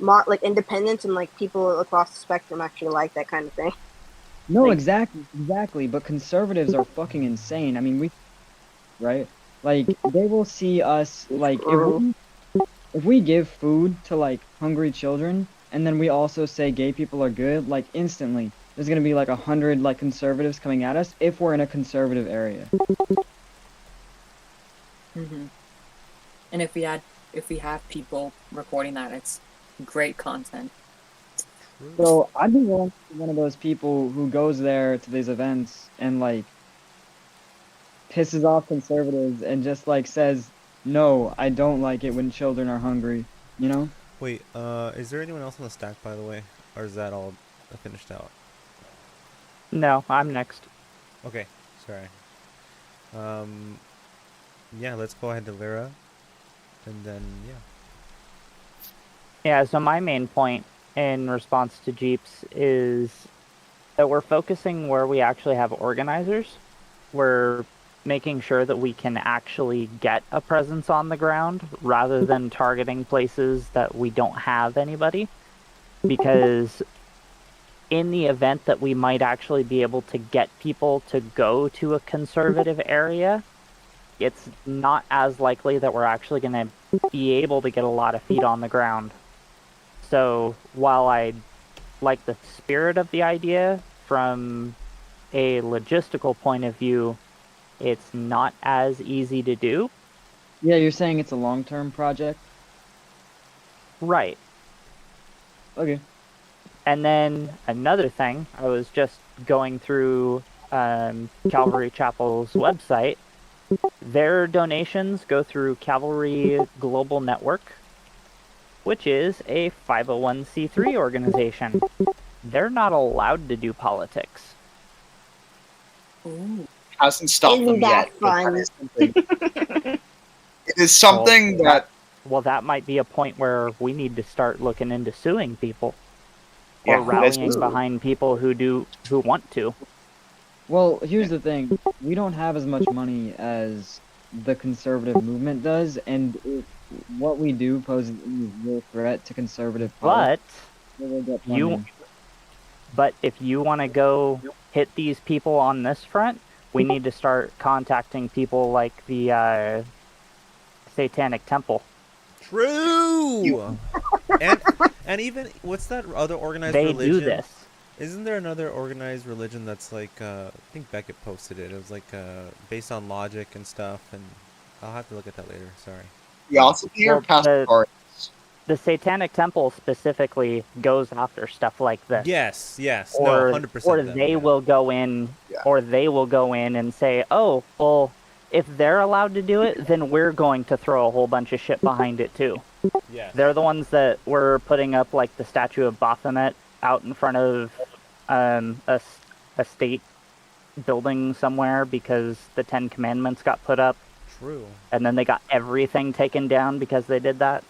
like independents and like people across the spectrum actually like that kind of thing. No, Like- exactly. But conservatives are fucking insane. I mean, right? Like they will see us like if we give food to like hungry children, and then we also say gay people are good, like instantly there's gonna be like 100 like conservatives coming at us if we're in a conservative area. Hmm. And if we have people recording that, it's great content. So I'd be willing to be one of those people who goes there to these events and like pisses off conservatives and just like says, no, I don't like it when children are hungry, you know? Wait, is there anyone else on the stack, by the way? Or is that all finished out? No, I'm next. Okay, sorry. Yeah, let's go ahead to Lyra. And then, yeah. Yeah, so my main point in response to Jeeps is that we're focusing where we actually have organizers. We're making sure that we can actually get a presence on the ground rather than targeting places that we don't have anybody. Because in the event that we might actually be able to get people to go to a conservative area, it's not as likely that we're actually going to be able to get a lot of feet on the ground. So while I like the spirit of the idea from a logistical point of view, it's not as easy to do. Yeah, you're saying it's a long-term project? Right. Okay. And then another thing, I was just going through Calvary Chapel's website. Their donations go through Cavalry Global Network, which is a 501c3 organization. They're not allowed to do politics. Ooh. Hasn't stopped Isn't them that yet. but fun? that is something- it is something that Well, that might be a point where we need to start looking into suing people. Yeah, Or that's rallying true. behind people who want to. Well, here's the thing. We don't have as much money as the conservative movement does, and what we do poses a real threat to conservative politics. But We will get you funding. But if you want to go hit these people on this front, we need to start contacting people like the Satanic Temple. True! and even, what's that other organized They religion? do this. Isn't there another organized religion that's like, I think Beckett posted it. It was like based on logic and stuff, and I'll have to look at that later. Sorry. Theosophy or Well, Pastoral? The Satanic Temple specifically goes after stuff like this. Yes, yes, Or, no, 100%. or them, they yeah. will go in, Yeah. or they will go in and say, "Oh, well, if they're allowed to do it, then we're going to throw a whole bunch of shit behind it too." Yes. They're the ones that were putting up like the statue of Baphomet out in front of a state building somewhere because the 10 Commandments got put up, True. and then they got everything taken down because they did that.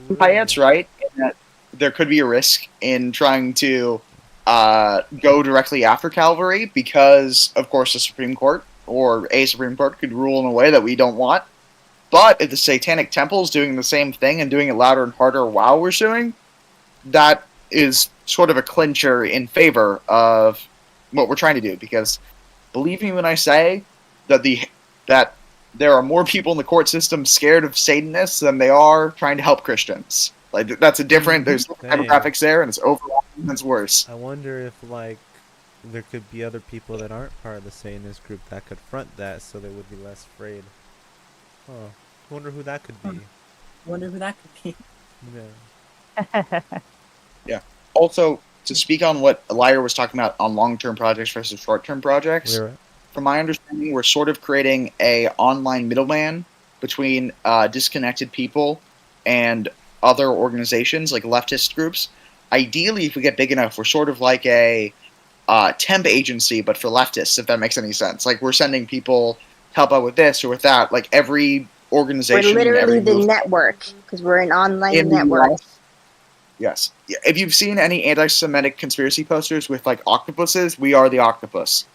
True. Payette's right in that there could be a risk in trying to go directly after Calvary because, of course, the Supreme Court or a Supreme Court could rule in a way that we don't want. But if the Satanic Temple is doing the same thing and doing it louder and harder while we're suing, that is sort of a clincher in favor of what we're trying to do. Because believe me when I say that that there are more people in the court system scared of Satanists than they are trying to help Christians. Like that's a different. There's Dang. demographics there, and it's overlapping. It's worse. I wonder if, like, there could be other people that aren't part of the Satanist group that could front that so they would be less afraid. Huh. I wonder who that could be. Wonder who that could be. Yeah. Also, to speak on what Lyra was talking about on long-term projects versus short-term projects. Lyra. From my understanding, we're sort of creating a online middleman between disconnected people and other organizations like leftist groups. Ideally, if we get big enough, we're sort of like a temp agency, but for leftists, if that makes any sense. Like, we're sending people to help out with this or with that. Like, every We're organization, literally every the movement network because we're an online in the network. US. Yes. If you've seen any anti-Semitic conspiracy posters with like octopuses, we are the octopus.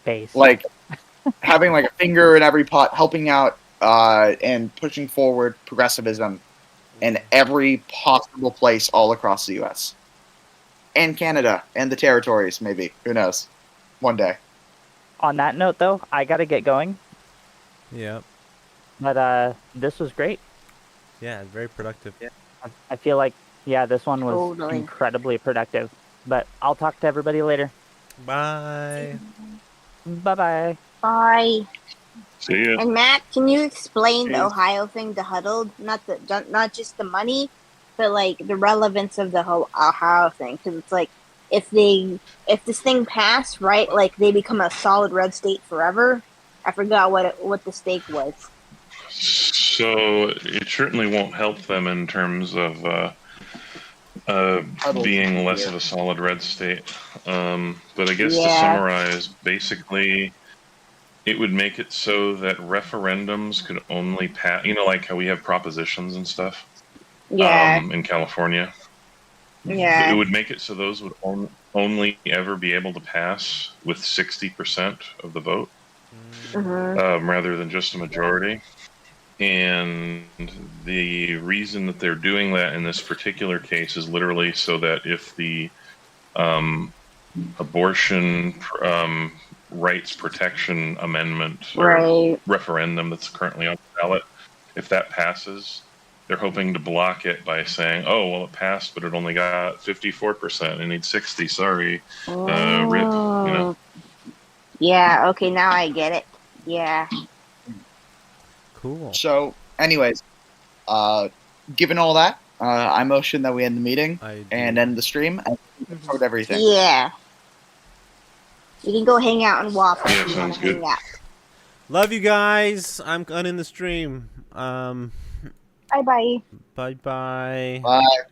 Base. Like having like a finger in every pot, helping out and pushing forward progressivism in every possible place all across the U.S. and Canada and the territories. Maybe, who knows? One day. On that note, though, I gotta get going. Yeah. But this was great. Yeah, very productive. Yeah. I feel like, yeah, this one was Totally. incredibly productive. But I'll talk to everybody later. Bye. Bye-bye. Bye. See ya. And Matt, can you explain the Jeez. Ohio thing to Huddled? Not just the money, but like the relevance of the whole Ohio thing. Because it's like if this thing passed, right? Like they become a solid red state forever. I forgot what the stake was. So it certainly won't help them in terms of being less of a solid red state. But I guess to Yeah. summarize, basically, it would make it so that referendums could only pass. You know, like how we have propositions and stuff. Yeah. In California. Yeah. It would make it so those would only ever be able to pass with 60% of the vote, rather than just a majority. And the reason that they're doing that in this particular case is literally so that if the abortion rights protection amendment or Right. referendum that's currently on the ballot, if that passes, they're hoping to block it by saying, "Oh, well, it passed, but it only got 54%. It needs 60. Sorry, rip." You know. Yeah. Okay. Now I get it. Yeah. Cool. So, anyways, given all that, I motion that we end the meeting I do. and end the stream and record everything. Yeah. You can go hang out and waffle Yeah, if you want sounds to good. hang out. Love you guys. I'm in the stream. Bye bye. Bye bye. Bye.